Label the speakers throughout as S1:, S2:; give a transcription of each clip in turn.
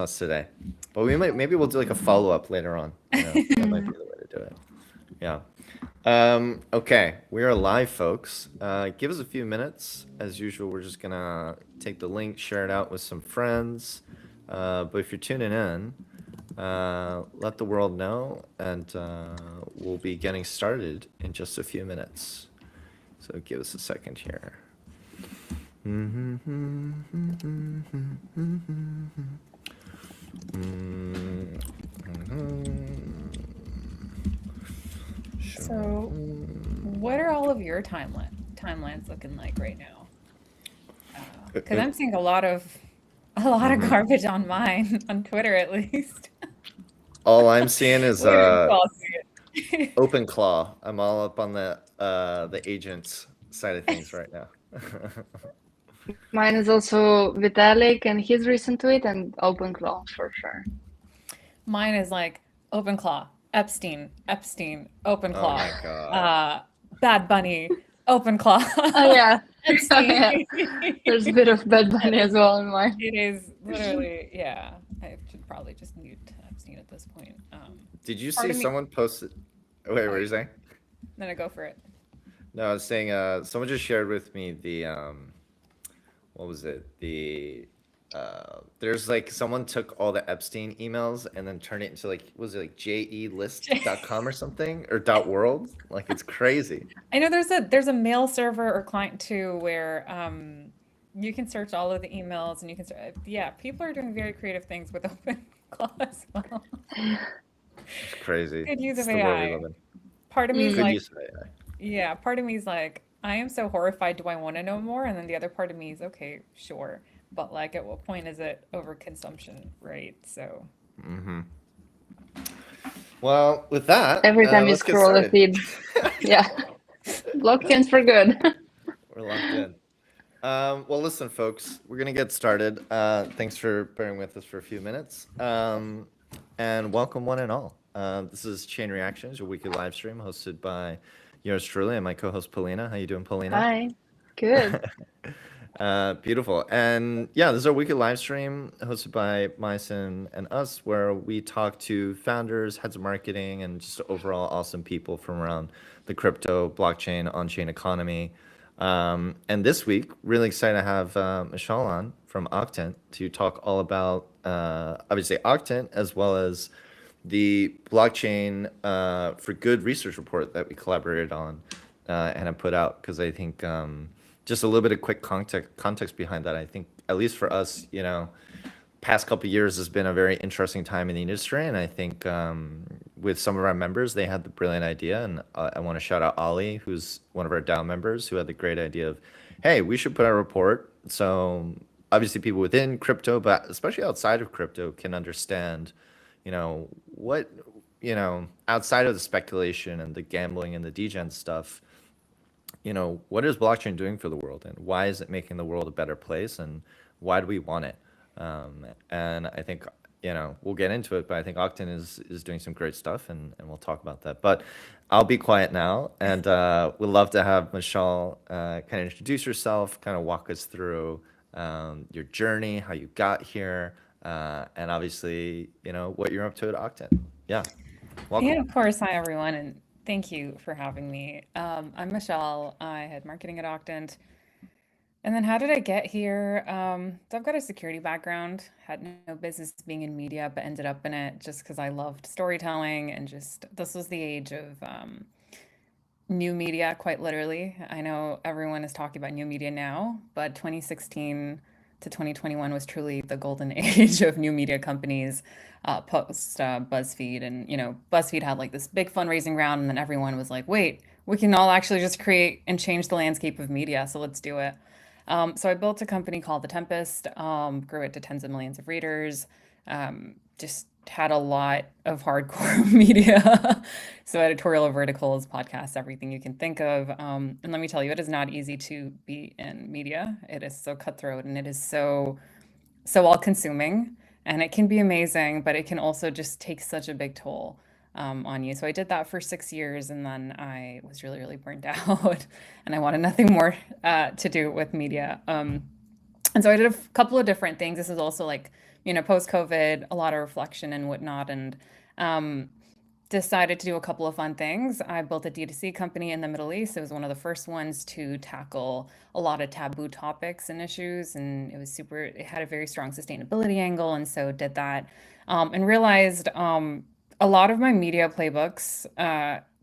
S1: us today, but maybe we'll do like a follow up later on. That might be the way to do it. Yeah. Okay, we are live, folks. Give us a few minutes. As usual, we're just gonna take the link, share it out with some friends. But if you're tuning in, let the world know, and we'll be getting started in just a few minutes. So give us a second here.
S2: So, what are all of your timelines looking like right now? Because I'm seeing a lot of garbage on mine, on Twitter at least.
S1: All I'm seeing is
S2: Where do you all see it?
S1: open claw. I'm all up on the agents side of things right now.
S3: Mine is also Vitalik and his recent tweet and OpenClaw for sure.
S2: Mine is like OpenClaw, Epstein, OpenClaw.
S1: Oh my god.
S2: Bad Bunny, OpenClaw.
S3: Oh yeah.
S2: Epstein.
S3: There's a bit of Bad Bunny as well in mine.
S2: It is literally, yeah. I should probably just mute Epstein at this point.
S1: Did you see someone posted? Wait, what are you saying?
S2: No, go for it.
S1: No, I was saying someone just shared with me the what was it? There's like someone took all the Epstein emails and then turned it into like, was it like jelist.com or something, or .world? Like, it's crazy.
S2: I know there's a mail server or client too where you can search all of the emails and you can people are doing very creative things with OpenClaw as well.
S1: It's crazy.
S2: Good use of
S1: It's the world we
S2: AI.
S1: live in.
S2: Part of me is
S1: Good
S2: like,
S1: use of AI.
S2: yeah, part of me is like, I am so horrified. Do I want to know more? And then the other part of me is, okay, sure. But like, at what point is it overconsumption, right? So.
S1: Well, with that,
S3: Every time you
S1: let's get
S3: scroll the
S1: started.
S3: feed. Yeah. Locked in for good.
S1: We're locked in. Well, listen, folks, we're going to get started. Thanks for bearing with us for a few minutes. And welcome one and all. This is Chain Reactions, your weekly live stream hosted by yours truly and my co-host, Polina. How you doing, Polina?
S3: Hi. Good.
S1: Beautiful. And yeah, this is our weekly live stream hosted by Myosin and us, where we talk to founders, heads of marketing, and just overall awesome people from around the crypto, blockchain, on-chain economy. And this week, really excited to have Mashal on from Octant to talk all about, obviously, Octant, as well as the blockchain for good research report that we collaborated on and have put out, because I think just a little bit of quick context behind that. I think, at least for us, past couple of years has been a very interesting time in the industry, and I think with some of our members, they had the brilliant idea, and I want to shout out Ali, who's one of our DAO members, who had the great idea of, hey, we should put out a report so obviously people within crypto, but especially outside of crypto, can understand what, outside of the speculation and the gambling and the degen stuff, what is blockchain doing for the world, and why is it making the world a better place, and why do we want it? And I think, we'll get into it, but I think Octant is doing some great stuff, and we'll talk about that. But I'll be quiet now, and we'd love to have Mashal kind of introduce yourself, kind of walk us through your journey, how you got here, and obviously, what you're up to at Octant. Yeah, welcome.
S2: Yeah, of course. Hi, everyone, and thank you for having me. I'm Mashal. I had marketing at Octant. And then how did I get here? So I've got a security background, had no business being in media, but ended up in it just because I loved storytelling, and just this was the age of new media, quite literally. I know everyone is talking about new media now, but 2016 to 2021 was truly the golden age of new media companies, post BuzzFeed. And, BuzzFeed had like this big fundraising round, and then everyone was like, wait, we can all actually just create and change the landscape of media, so let's do it. So I built a company called The Tempest, grew it to tens of millions of readers, just had a lot of hardcore media. So editorial verticals, podcasts, everything you can think of. And let me tell you, it is not easy to be in media. It is so cutthroat, and it is so all consuming, and it can be amazing, but it can also just take such a big toll on you. So I did that for 6 years, and then I was really, really burned out, and I wanted nothing more to do with media. And so I did a couple of different things. This is also like, post-COVID, a lot of reflection and whatnot, and um, decided to do a couple of fun things. I built a D2C company in the Middle East. It was one of the first ones to tackle a lot of taboo topics and issues, and it had a very strong sustainability angle, and so did that. And realized a lot of my media playbooks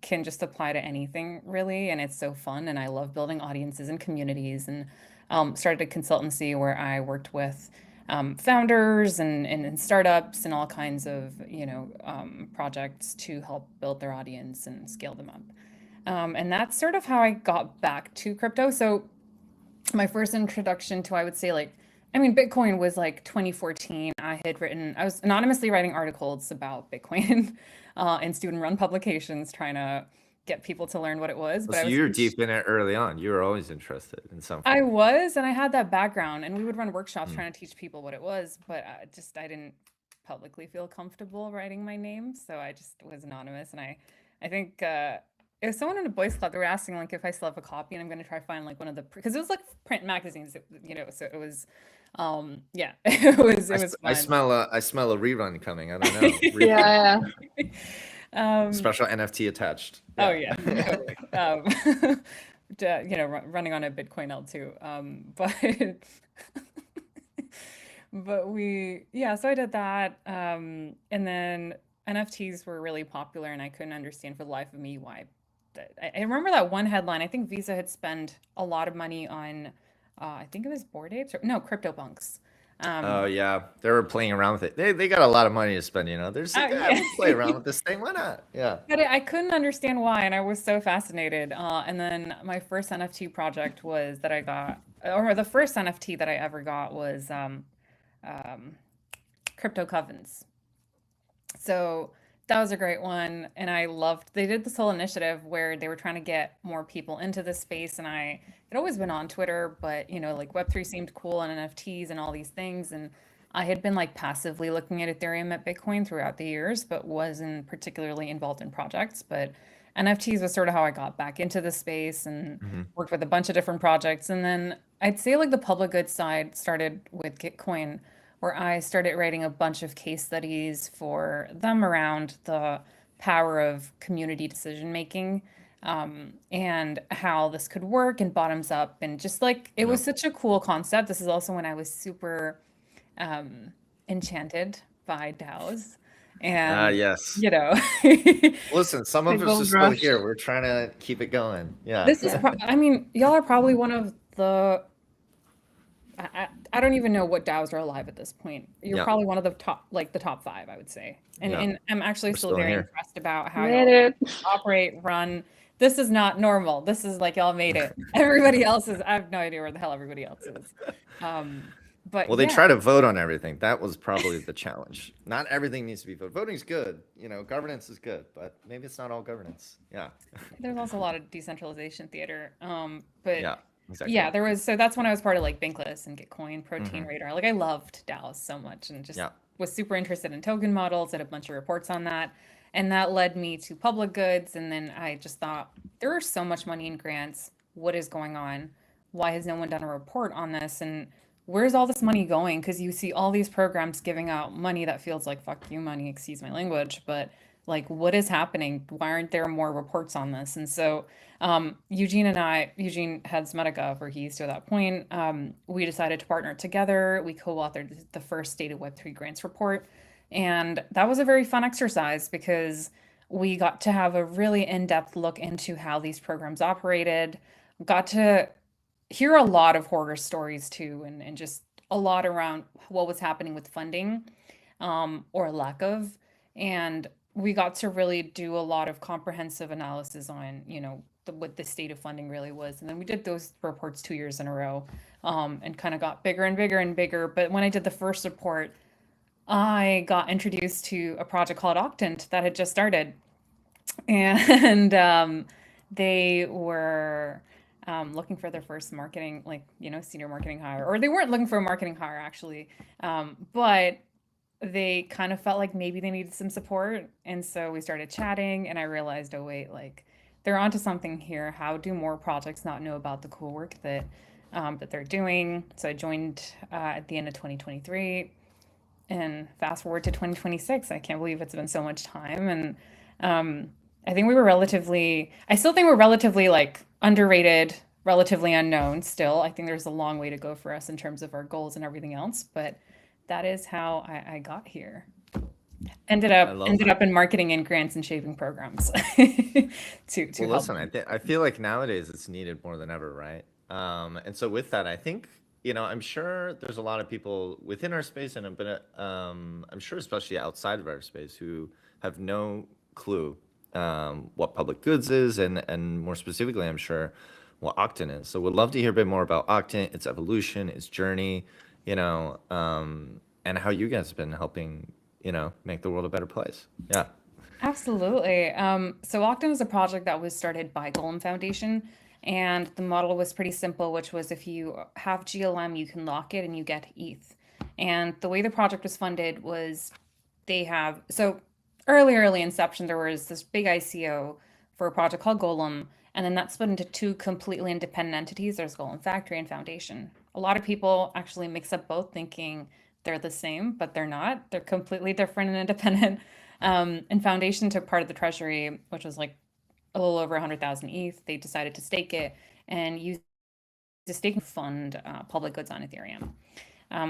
S2: can just apply to anything really, and it's so fun, and I love building audiences and communities, and started a consultancy where I worked with founders and startups and all kinds of projects to help build their audience and scale them up. And that's sort of how I got back to crypto. So my first introduction to, I would say, Bitcoin was like 2014. I was anonymously writing articles about Bitcoin in student-run publications, trying to get people to learn what it was.
S1: So you were deep in it early on. You were always interested in something.
S2: I was, and I had that background, and we would run workshops trying to teach people what it was, but I didn't publicly feel comfortable writing my name, so I just was anonymous. And I think it was someone in a boys club. They were asking like if I still have a copy, and I'm going to try to find like one of the, because it was like print magazines, so it was it was fun.
S1: I smell a rerun coming. I don't know.
S3: Yeah.
S1: Special NFT attached.
S2: Oh yeah. Running on a Bitcoin L2. But so I did that. And then NFTs were really popular, and I couldn't understand for the life of me why. I remember that one headline. I think Visa had spent a lot of money on, I think it was Bored Apes, CryptoPunks.
S1: Oh yeah, they were playing around with it. They got a lot of money to spend. There's we'll play around with this thing. Why not? Yeah.
S2: But I couldn't understand why, and I was so fascinated. And then my first NFT project was that I got, or the first NFT that I ever got was Crypto Covens. So that was a great one, and I loved. They did this whole initiative where they were trying to get more people into this space, and I had always been on Twitter, but like Web3 seemed cool and NFTs and all these things, and I had been like passively looking at Ethereum at Bitcoin throughout the years, but wasn't particularly involved in projects. But NFTs was sort of how I got back into the space and worked with a bunch of different projects. And then I'd say like the public goods side started with Gitcoin, where I started writing a bunch of case studies for them around the power of community decision making, and how this could work and bottoms up, and just like it was such a cool concept. This is also when I was super enchanted by DAOs. And
S1: yes. Listen, some of us are still here. We're trying to keep it going. Yeah.
S2: This is y'all are probably one of the, I don't even know what DAOs are alive at this point. You're probably one of the top, like the top 5, I would say. And I'm actually still very impressed about how you operate, run. This is not normal. This is like y'all made it. Everybody else is, I have no idea where the hell everybody else is. But
S1: they try to vote on everything. That was probably the challenge. Not everything needs to be voted. Voting's good. Governance is good, but maybe it's not all governance. Yeah.
S2: There's also a lot of decentralization theater. But
S1: yeah. Exactly.
S2: Yeah, there was. So that's when I was part of like Bankless and Gitcoin, Protein Radar. Like I loved DAOs so much, and just was super interested in token models. Did a bunch of reports on that, and that led me to public goods. And then I just thought there is so much money in grants. What is going on? Why has no one done a report on this? And where's all this money going? Because you see all these programs giving out money that feels like fuck you money. Excuse my language, but like what is happening? Why aren't there more reports on this? And so Eugene heads MetaGov, where he used to at that point. We decided to partner together. We co-authored the first State of Web3 grants report. And that was a very fun exercise because we got to have a really in-depth look into how these programs operated, got to hear a lot of horror stories too, and just a lot around what was happening with funding or lack of. And we got to really do a lot of comprehensive analysis on, what the state of funding really was. And then we did those reports 2 years in a row, and kind of got bigger and bigger and bigger. But when I did the first report, I got introduced to a project called Octant that had just started. And they were looking for their first marketing, senior marketing hire, or they weren't looking for a marketing hire actually. But they kind of felt like maybe they needed some support. And so we started chatting, and I realized, oh wait, like they're onto something here. How do more projects not know about the cool work that that they're doing. So I joined at the end of 2023, and fast forward to 2026. I can't believe it's been so much time. And I think I still think we're relatively like underrated, relatively unknown still. I think there's a long way to go for us in terms of our goals and everything else, but that is how I got here. Ended
S1: I love that.
S2: up in marketing and grants and shaping programs to
S1: Well,
S2: help.
S1: listen, I feel like nowadays it's needed more than ever, right? And so with that, I think, I'm sure there's a lot of people within our space and I'm sure especially outside of our space who have no clue what public goods is and more specifically, I'm sure what Octant is. So we'd love to hear a bit more about Octant, its evolution, its journey, and how you guys have been helping, make the world a better place. Yeah.
S2: Absolutely. So Octant was a project that was started by Golem Foundation, and the model was pretty simple, which was if you have GLM, you can lock it and you get ETH. And the way the project was funded was early inception, there was this big ICO for a project called Golem, and then that split into two completely independent entities. There's Golem Factory and Foundation. A lot of people actually mix up both, thinking they're the same, but they're not. They're completely different and independent. And Foundation took part of the treasury, which was like a little over 100,000 ETH. They decided to stake it and use the staking fund public goods on Ethereum.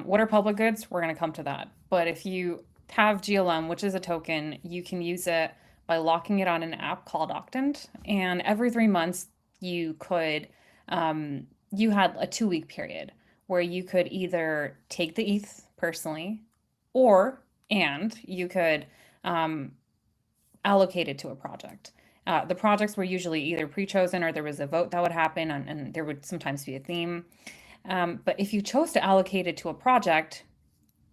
S2: What are public goods? We're going to come to that. But if you have GLM, which is a token, you can use it by locking it on an app called Octant. And every 3 months, you had a 2-week period where you could either take the ETH personally, and you could allocated to a project. The projects were usually either pre-chosen or there was a vote that would happen, and there would sometimes be a theme. But if you chose to allocate it to a project,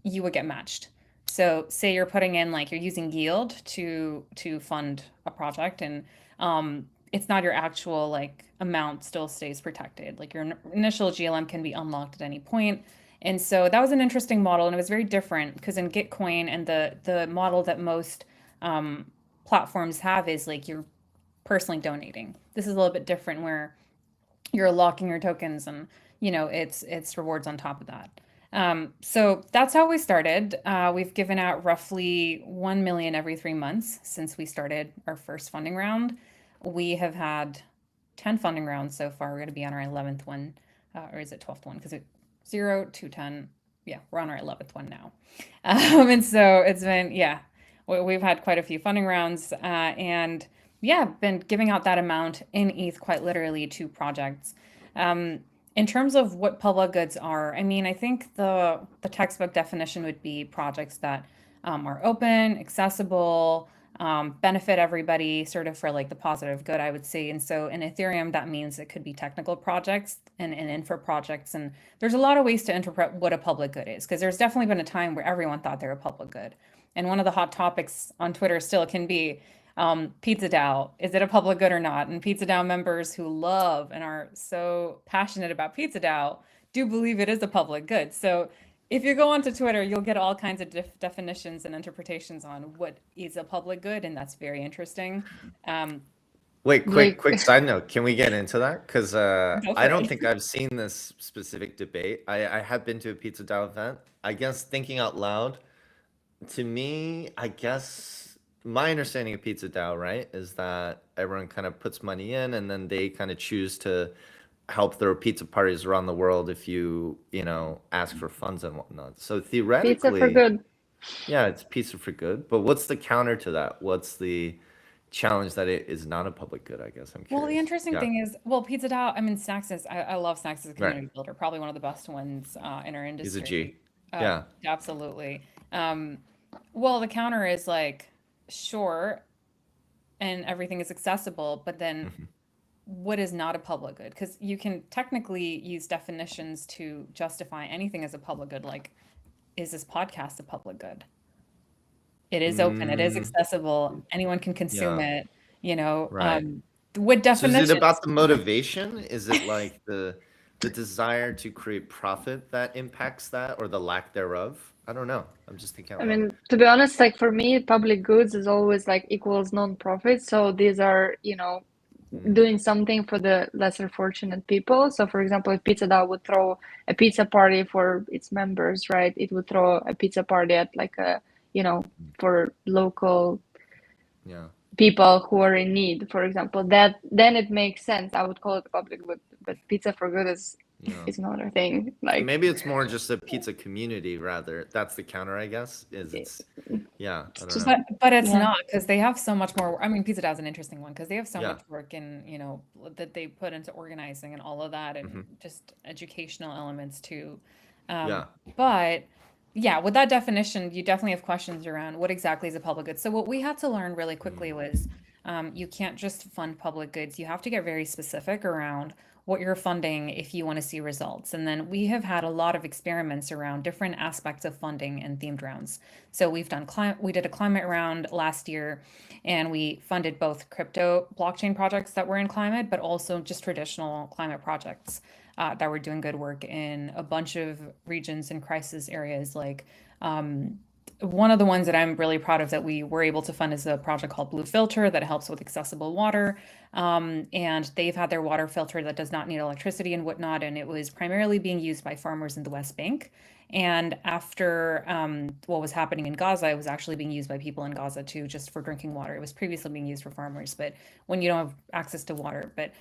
S2: you would get matched. So say you're putting in, like, you're using yield to fund a project, and it's not your actual like amount still stays protected. Like your initial GLM can be unlocked at any point. And so that was an interesting model, and it was very different because in Gitcoin and the model that most platforms have is like you're personally donating. This is a little bit different where you're locking your tokens and it's rewards on top of that. So that's how we started. We've given out roughly 1 million every 3 months since we started our first funding round. We have had 10 funding rounds so far. We're going to be on our 11th one, or is it 12th one? Because it's 0 to 10. Yeah, we're on our 11th one now. And so it's been, we've had quite a few funding rounds, and been giving out that amount in ETH quite literally to projects. In terms of what public goods are, I mean, I think the textbook definition would be projects that are open, accessible, benefit everybody, sort of for like the positive good, I would say. And so in Ethereum, that means it could be technical projects and infra projects. And there's a lot of ways to interpret what a public good is, because there's definitely been a time where everyone thought they were a public good. And one of the hot topics on Twitter still can be Pizza DAO. Is it a public good or not? And Pizza DAO members who love and are so passionate about Pizza DAO do believe it is a public good. So if you go onto Twitter, you'll get all kinds of definitions and interpretations on what is a public good, and that's very interesting.
S1: Wait, quick side note. Can we get into that? Because I don't think I've seen this specific debate. I have been to a Pizza DAO event. I guess thinking out loud, to me, I guess my understanding of Pizza DAO, right, is that everyone kind of puts money in and then they kind of choose to help throw pizza parties around the world if you ask for funds and whatnot. So theoretically,
S3: Pizza for good.
S1: Yeah, it's pizza for good. But what's the counter to that? What's the challenge that it is not a public good? I guess I'm curious.
S2: Well, the interesting thing is, Pizza DAO, I mean, Snacks is, I love Snacks as a community builder, probably one of the best ones in our industry.
S1: He's a G.
S2: Absolutely. Well, the counter is like, sure, and everything is accessible, but then what is not a public good? Because you can technically use definitions to justify anything as a public good. Like, is this podcast a public good? It is open. It is accessible. Anyone can consume it.
S1: Right.
S2: What definition?
S1: So is it about the motivation? Is it like the desire to create profit that impacts that, or the lack thereof? I don't know. I'm just thinking.
S3: I mean, to be honest, like for me, public goods is always like equals non-profit. So these are, doing something for the lesser fortunate people. So, for example, if Pizza Dog would throw a pizza party for its members, right? It would throw a pizza party at like a, for local
S1: Yeah.
S3: people who are in need, for example. That then it makes sense. I would call it public, but Pizza for Good is
S1: Yeah.
S3: another thing.
S1: So
S3: Like
S1: maybe it's more just a pizza community rather. That's the counter, I guess, is it's yeah, I don't
S3: just
S1: know.
S2: But it's
S3: Yeah.
S2: not, because they have so much more. I mean, Pizza Dough is an interesting one because they have so
S1: Yeah.
S2: much work in, that they put into organizing and all of that, and just educational elements too.
S1: Yeah.
S2: But yeah, with that definition, you definitely have questions around what exactly is a public good. So what we had to learn really quickly was you can't just fund public goods. You have to get very specific around what you're funding if you want to see results. And then we have had a lot of experiments around different aspects of funding and themed rounds. So we did a climate round last year, and we funded both crypto blockchain projects that were in climate, but also just traditional climate projects that were doing good work in a bunch of regions and crisis areas. Like one of the ones that I'm really proud of that we were able to fund is a project called Blue Filter that helps with accessible water. And they've had their water filter that does not need electricity and whatnot. And it was primarily being used by farmers in the West Bank. And after what was happening in Gaza, it was actually being used by people in Gaza too, just for drinking water. It was previously being used for farmers, but when you don't have access to water. But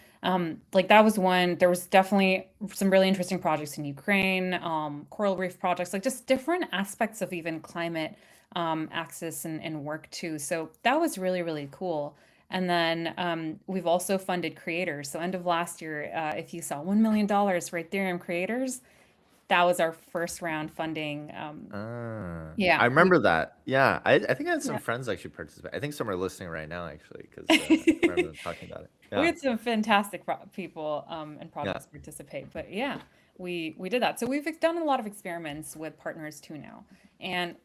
S2: like that was one. There was definitely some really interesting projects in Ukraine, coral reef projects, like just different aspects of even climate access and work too. So that was really, really cool. And then we've also funded creators. So end of last year, if you saw $1 million for Ethereum creators, that was our first round funding. Yeah,
S1: I remember that. Yeah, I think I had some
S2: yeah.
S1: friends actually participate. I think some are listening right now actually because I remember them talking about it.
S2: We
S1: Yeah.
S2: had some fantastic people and
S1: Yeah.
S2: projects participate, but yeah, we did that. So we've done a lot of experiments with partners too now, and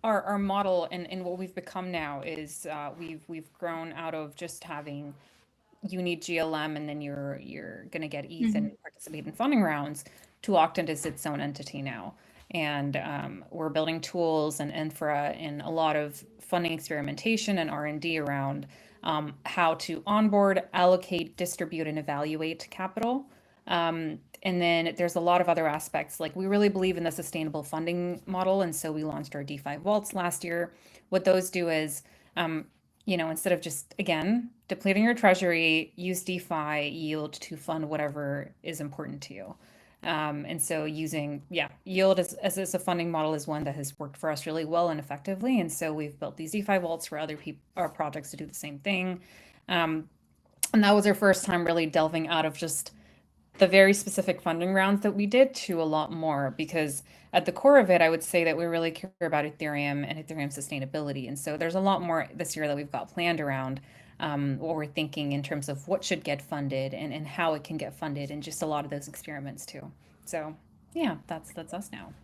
S2: our model and what we've become now is we've grown out of just having you need GLM and then you're gonna get ETH and participate in funding rounds to Octant as its own entity now. And we're building tools and infra and a lot of funding experimentation and R&D around how to onboard, allocate, distribute, and evaluate capital. And then there's a lot of other aspects. Like we really believe in the sustainable funding model, and so we launched our DeFi vaults last year. What those do is instead of just, again, depleting your treasury, use DeFi yield to fund whatever is important to you. And so using, yield as a funding model is one that has worked for us really well and effectively. And so we've built these DeFi vaults for other people, our projects to do the same thing. And that was our first time really delving out of just the very specific funding rounds that we did to a lot more, because at the core of it, I would say that we really care about Ethereum and Ethereum sustainability. And so there's a lot more this year that we've got planned around what we're thinking in terms of what should get funded and how it can get funded, and just a lot of those experiments too. So yeah, that's us now.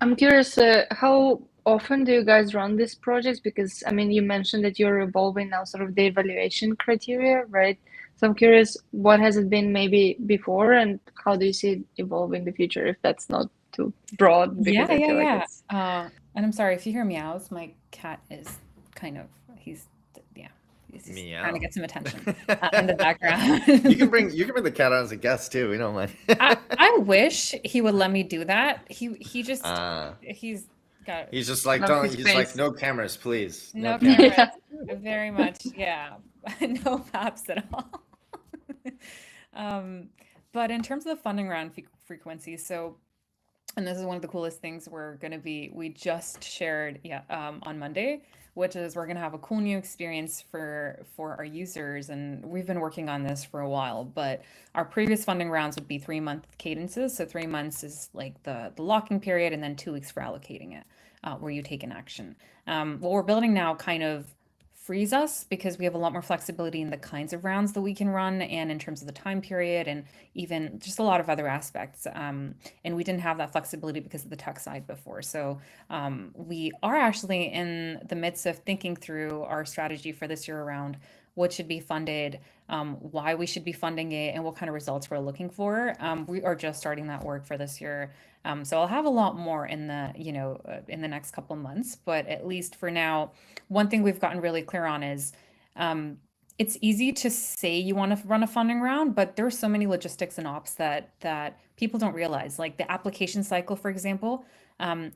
S3: I'm curious, how often do you guys run these projects? Because I mean, you mentioned that you're evolving now sort of the evaluation criteria, right? So I'm curious, what has it been maybe before, and how do you see it evolve in the future, if that's not too broad, because I feel like it's
S2: And I'm sorry if you hear meows. My cat is he's trying to get some attention in the background.
S1: You can bring the cat on as a guest too. We don't mind.
S2: I wish he would let me do that. He just he's
S1: just like
S3: Love his
S1: he's like
S3: face.
S1: no cameras, please.
S2: no
S1: cameras.
S2: cameras. Very much, yeah. No paps at all. But in terms of the funding round frequency, so, and this is one of the coolest things we just shared on Monday, which is we're going to have a cool new experience for our users. And we've been working on this for a while, but our previous funding rounds would be 3-month cadences. So 3 months is like the locking period, and then 2 weeks for allocating it, where you take an action. What we're building now kind of frees us, because we have a lot more flexibility in the kinds of rounds that we can run, and in terms of the time period, and even just a lot of other aspects. And we didn't have that flexibility because of the tech side before. So we are actually in the midst of thinking through our strategy for this year around what should be funded, why we should be funding it, and what kind of results we're looking for. We are just starting that work for this year. So I'll have a lot more in the next couple of months, but at least for now, one thing we've gotten really clear on is it's easy to say you want to run a funding round, but there are so many logistics and ops that people don't realize. Like the application cycle, for example,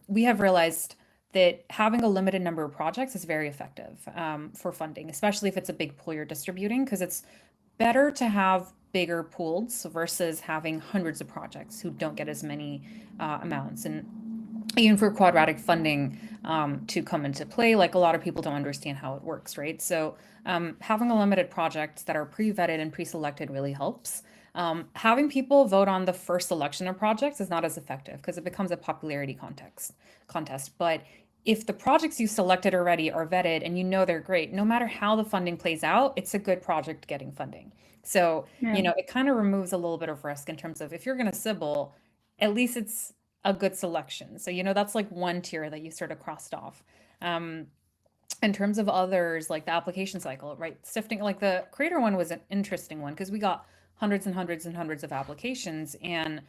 S2: we have realized that having a limited number of projects is very effective for funding, especially if it's a big pool you're distributing, because it's better to have bigger pools versus having hundreds of projects who don't get as many amounts. And even for quadratic funding to come into play, like a lot of people don't understand how it works, right? So having a limited projects that are pre-vetted and pre-selected really helps. Having people vote on the first selection of projects is not as effective because it becomes a popularity contest. But if the projects you selected already are vetted and you know they're great, no matter how the funding plays out, it's a good project getting funding. So,
S3: Yeah.
S2: it kind of removes a little bit of risk in terms of if you're going to Sybil, at least it's a good selection. So, that's like one tier that you sort of crossed off. In terms of others, like the application cycle, right? Sifting, like the creator one was an interesting one because we got hundreds and hundreds and hundreds of applications, and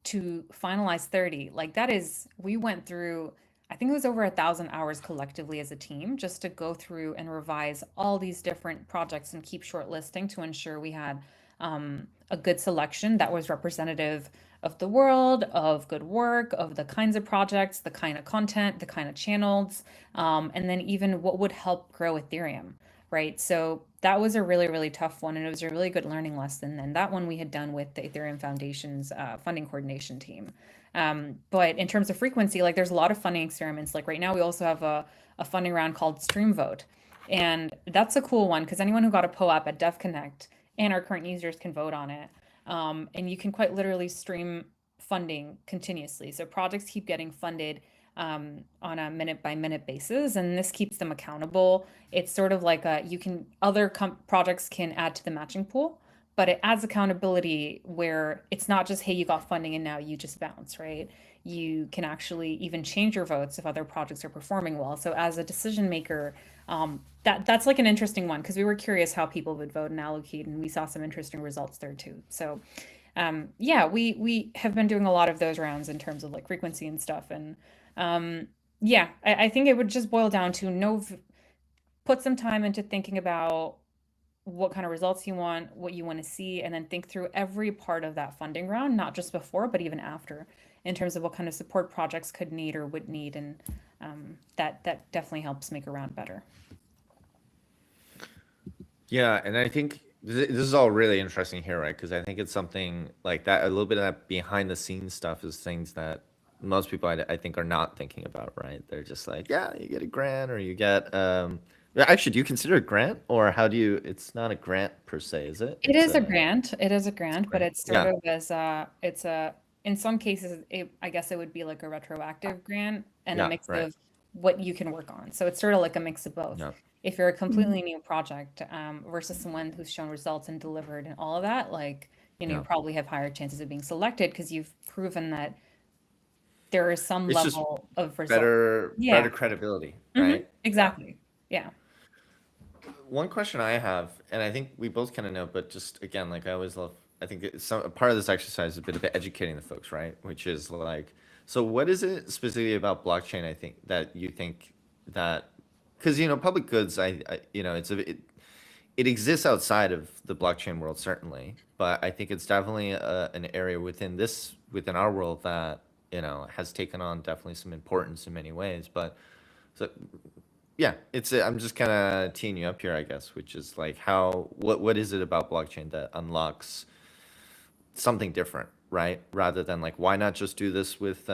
S2: to finalize 30, like that is, we went through, I think it was over 1,000 hours collectively as a team just to go through and revise all these different projects and keep shortlisting to ensure we had a good selection that was representative of the world, of good work, of the kinds of projects, the kind of content, the kind of channels, and then even what would help grow Ethereum, right? So that was a really, really tough one, and it was a really good learning lesson. And that one we had done with the Ethereum Foundation's funding coordination team. But in terms of frequency, like there's a lot of funding experiments. Like right now, we also have a funding round called Stream Vote. And that's a cool one because anyone who got a POAP at DevConnect and our current users can vote on it. And you can quite literally stream funding continuously. So projects keep getting funded on a minute by minute basis, and this keeps them accountable. It's sort of like other projects can add to the matching pool, but it adds accountability where it's not just, hey, you got funding and now you just bounce, right? You can actually even change your votes if other projects are performing well. So as a decision maker, that's like an interesting one because we were curious how people would vote and allocate, and we saw some interesting results there too. So yeah, we have been doing a lot of those rounds in terms of like frequency and stuff. And yeah, I think it would just boil down to put some time into thinking about what kind of results you want, what you want to see, and then think through every part of that funding round, not just before, but even after, in terms of what kind of support projects could need or would need. And that definitely helps make a round better.
S1: Yeah, and I think this is all really interesting here, right? Because I think it's something like that, a little bit of that behind the scenes stuff is things that most people I think are not thinking about, right? They're just like, yeah, you get a grant or you get actually, do you consider a grant, or how do you, it's not a grant per se, is it?
S2: It is a grant. It is a grant, but it's sort
S1: Yeah.
S2: of it's in some cases, I guess it would be like a retroactive grant and a
S1: Yeah,
S2: mix
S1: right.
S2: of what you can work on. So it's sort of like a mix of both.
S1: Yeah.
S2: If you're a completely new project versus someone who's shown results and delivered and all of that, like, you
S1: Yeah.
S2: probably have higher chances of being selected because you've proven that there is some
S1: It's just
S2: level of result.
S1: better
S2: Yeah.
S1: credibility,
S2: Mhm,
S1: right?
S2: exactly. Yeah.
S1: One question I have, and I think we both kind of know, but just again, like I always love, I think a part of this exercise is a bit of educating the folks, right? Which is like, so what is it specifically about blockchain? I think that you think that, because public goods, it exists outside of the blockchain world certainly, but I think it's definitely an area within our world that has taken on definitely some importance in many ways. But so yeah, I'm just kind of teeing you up here, I guess, which is like what is it about blockchain that unlocks something different, right? Rather than like, why not just do this with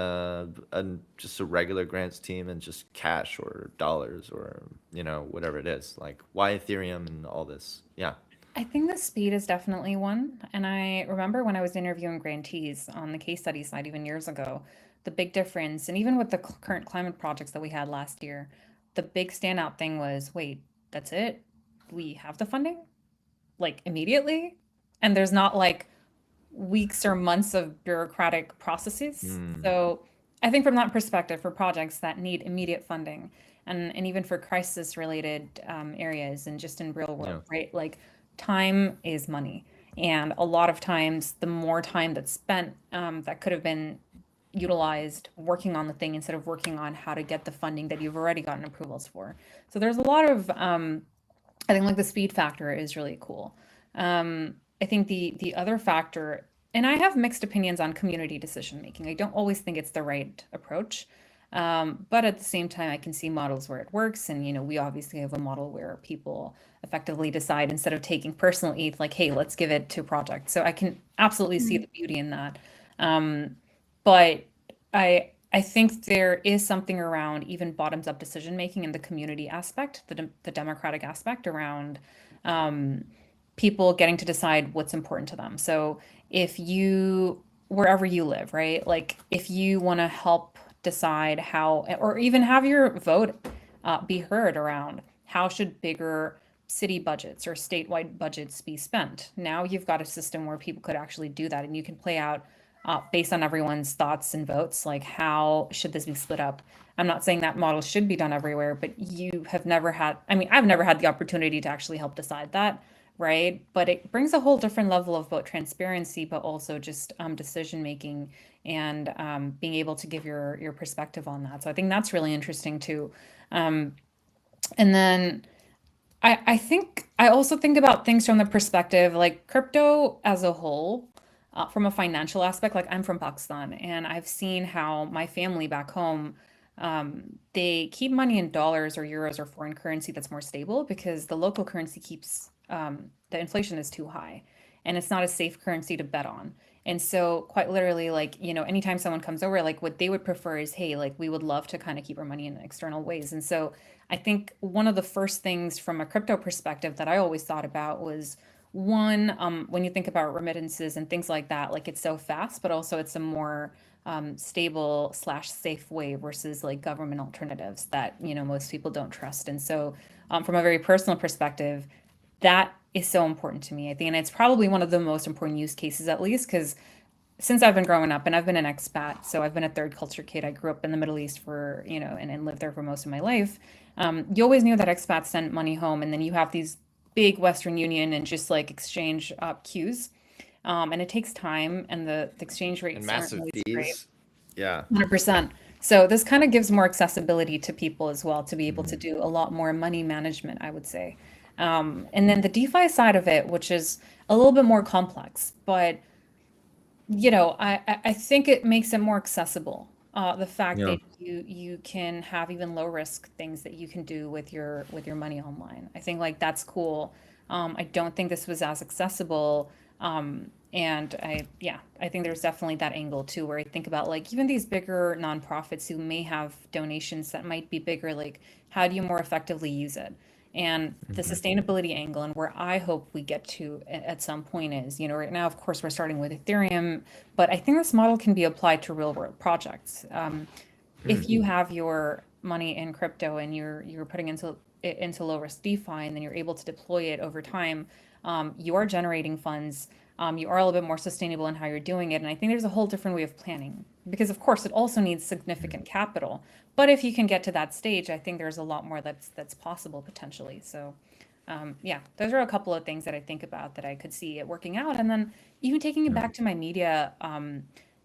S1: just a regular grants team and just cash or dollars or whatever it is. Like, why Ethereum and all this? Yeah.
S2: I think the speed is definitely one. And I remember when I was interviewing grantees on the case study side even years ago, the big difference, and even with the current climate projects that we had last year, the big standout thing was, wait, that's it? We have the funding? Like immediately? And there's not like weeks or months of bureaucratic processes. So I think from that perspective, for projects that need immediate funding, and even for crisis related areas and just in real world, right? Like time is money. And a lot of times, the more time that's spent that could have been utilized working on the thing instead of working on how to get the funding that you've already gotten approvals for. So there's a lot of I think like the speed factor is really cool. I think the other factor, and I have mixed opinions on community decision making. I don't always think it's the right approach. But at the same time, I can see models where it works. And, we obviously have a model where people effectively decide instead of taking personal ETH, like, hey, let's give it to a project. So I can absolutely see the beauty in that. But I think there is something around even bottoms up decision making in the community aspect, the democratic aspect around people getting to decide what's important to them. So if you, wherever you live, right? Like if you want to help decide how, or even have your vote be heard around how should bigger city budgets or statewide budgets be spent. Now you've got a system where people could actually do that, and you can play out based on everyone's thoughts and votes, like how should this be split up. I'm not saying that model should be done everywhere, but you have never had, I mean, I've never had the opportunity to actually help decide that, right? But it brings a whole different level of both transparency, but also just decision making and being able to give your perspective on that. So I think that's really interesting too. And then I think I also think about things from the perspective like crypto as a whole, from a financial aspect. Like I'm from Pakistan, and I've seen how my family back home, they keep money in dollars or euros or foreign currency that's more stable because the local currency keeps the inflation is too high, and it's not a safe currency to bet on. And so, quite literally, like, anytime someone comes over, like, what they would prefer is, hey, like, we would love to kind of keep our money in external ways. And so, I think one of the first things from a crypto perspective that I always thought about was one, when you think about remittances and things like that, like, it's so fast, but also it's a more stable slash safe way versus like government alternatives that, most people don't trust. And so, from a very personal perspective, that is so important to me. I think, and it's probably one of the most important use cases, at least, because since I've been growing up and I've been an expat, so I've been a third culture kid. I grew up in the Middle East for, and lived there for most of my life. You always knew that expats sent money home, and then you have these big Western Union and just like exchange queues. And it takes time, and the exchange rates
S1: And
S2: aren't
S1: massive
S2: always great.
S1: fees. Yeah.
S2: 100%. So this kind of gives more accessibility to people as well to be able to do a lot more money management, I would say. And then the DeFi side of it, which is a little bit more complex, but I think it makes it more accessible. The fact
S1: Yeah.
S2: that you can have even low risk things that you can do with your money online. I think like that's cool. I don't think this was as accessible. And I think there's definitely that angle too, where I think about like even these bigger nonprofits who may have donations that might be bigger, like how do you more effectively use it? And the sustainability angle, and where I hope we get to at some point is, right now, of course, we're starting with Ethereum, but I think this model can be applied to real world projects. If you have your money in crypto and you're putting into low risk DeFi, and then you're able to deploy it over time, you are generating funds. You are a little bit more sustainable in how you're doing it, and I think there's a whole different way of planning because, of course, it also needs significant capital. But if you can get to that stage, I think there's a lot more that's possible potentially. So, yeah, those are a couple of things that I think about that I could see it working out. And then even taking it back to my media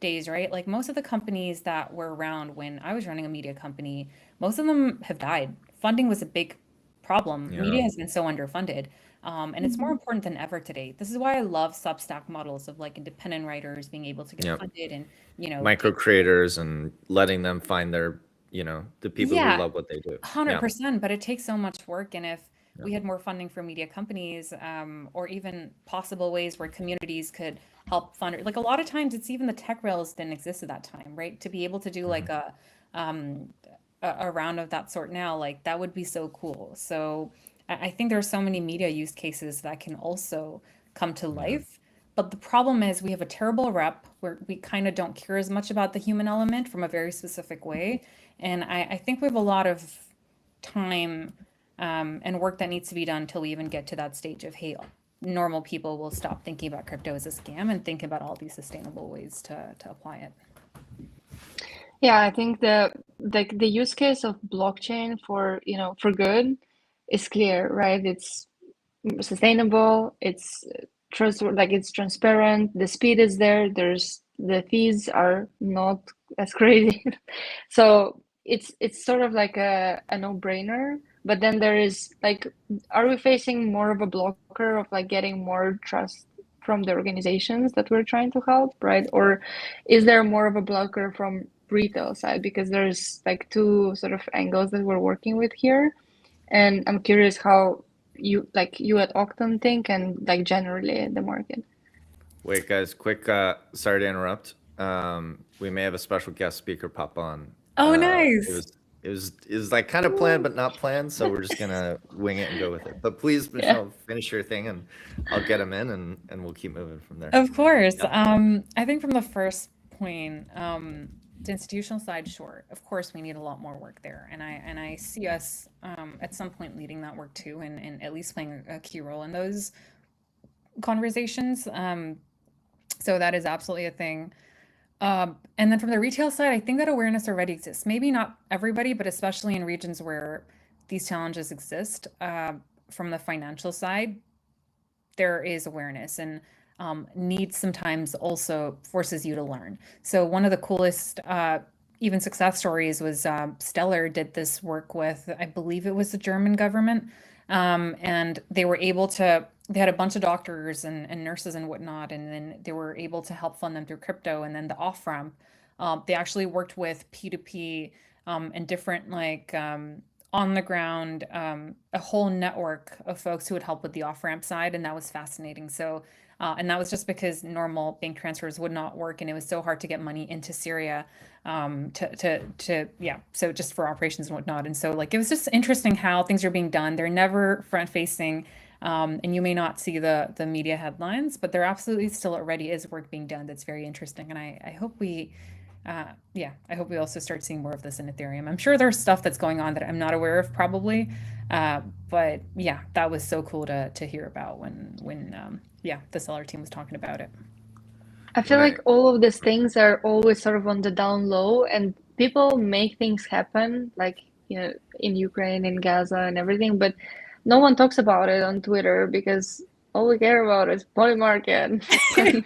S2: days, right? Like most of the companies that were around when I was running a media company, most of them have died. Funding was a big problem.
S1: Yeah.
S2: Media has been so underfunded. And it's more important than ever today. This is why I love Substack models of like independent writers being able to get
S1: Yeah.
S2: funded and,
S1: Micro creators and letting them find their, the people who
S2: yeah,
S1: love what they do. Yeah.
S2: 100%, but it takes so much work. And if
S1: Yeah.
S2: we had more funding for media companies, or even possible ways where communities could help fund it, like a lot of times it's even the tech rails didn't exist at that time, right? To be able to do like um, a round of that sort now, like that would be so cool. So I think there are so many media use cases that can also come to
S1: Yeah.
S2: life. But the problem is we have a terrible rep where we kind of don't care as much about the human element from a very specific way. And I think we have a lot of time and work that needs to be done until we even get to that stage of, hey, normal people will stop thinking about crypto as a scam and think about all these sustainable ways to apply it.
S3: Yeah, I think the use case of blockchain for for good is clear, right? It's sustainable, it's like it's transparent, the speed is there, the fees are not as crazy. So it's sort of like a no-brainer. but then there is like, are we facing more of a blocker of like getting more trust from the organizations that we're trying to help, right? Or is there more of a blocker from retail side? Because there's like two sort of angles that we're working with here. And I'm curious how you at Octant think and like generally in the market.
S1: Wait, guys, quick, sorry to interrupt. We may have a special guest speaker pop on.
S2: Oh,
S1: It
S2: nice.
S1: was like kind of planned, but not planned. So we're just gonna wing it and go with it. But please,
S3: Yeah.
S1: Michelle, finish your thing, and I'll get him in, and we'll keep moving from there.
S2: Of course.
S1: Yeah.
S2: I think from the first point, the institutional side, sure, of course, we need a lot more work there, and I see us at some point leading that work too, and at least playing a key role in those conversations. So that is absolutely a thing. And then from the retail side, I think that awareness already exists. Maybe not everybody, but especially in regions where these challenges exist. From the financial side, there is awareness, and need sometimes also forces you to learn. So one of the coolest even success stories was Stellar did this work with, I believe it was the German government, and they were able to, they had a bunch of doctors and nurses and whatnot, and then they were able to help fund them through crypto. And then the off ramp, they actually worked with P2P and different like on the ground, a whole network of folks who would help with the off ramp side, and that was fascinating. So, and that was just because normal bank transfers would not work, and it was so hard to get money into Syria, yeah. So just for operations and whatnot, and so like it was just interesting how things are being done. They're never front facing. And you may not see the media headlines, but there absolutely still already is work being done that's very interesting. And I hope we, yeah, I hope we also start seeing more of this in Ethereum. I'm sure there's stuff that's going on that I'm not aware of probably, but yeah, that was so cool to hear about when yeah, the Seller team was talking about it.
S3: I feel like all of these things are always sort of on the down low, and people make things happen, like, you know, in Ukraine, in Gaza, and everything, but no one talks about it on Twitter because all we care about is poly market.
S1: You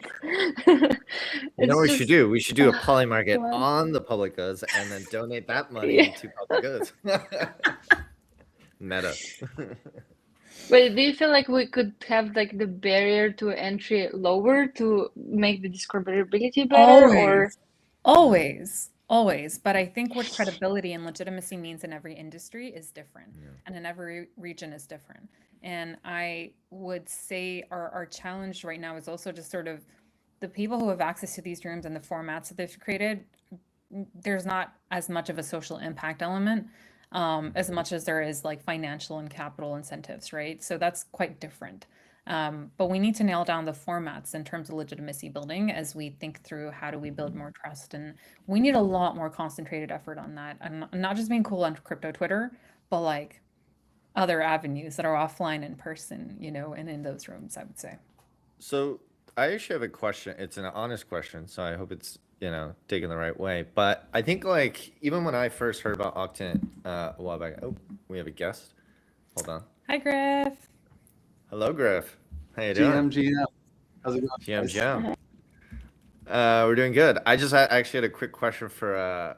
S1: know what we
S3: It's
S1: should
S3: just,
S1: do? We should do a poly market
S3: come on.
S1: on the public goods and then donate that money
S3: Yeah.
S1: to public goods. Meta.
S3: But do you feel like we could have like the barrier to entry lower to make the discoverability better, or
S2: Always. But I think what credibility and legitimacy means in every industry is different, and in every region is different. And I would say our challenge right now is also just sort of the people who have access to these rooms and the formats that they've created. There's not as much of a social impact element, as much as there is like financial and capital incentives, right? So that's quite different. But we need to nail down the formats in terms of legitimacy building as we think through how do we build more trust. And we need a lot more concentrated effort on that. I'm not just being cool on crypto Twitter, but like other avenues that are offline in person, you know, and in those rooms, I would say.
S1: So I actually have a question. It's an honest question, so I hope it's, you know, taken the right way. But I think like even when I first heard about Octant a while back, oh, we have a guest. Hold on.
S2: Hi, Griff.
S1: Hello, Griff. How you doing?
S4: GM. How's it going?
S1: GM. We're doing good. I actually had a quick question for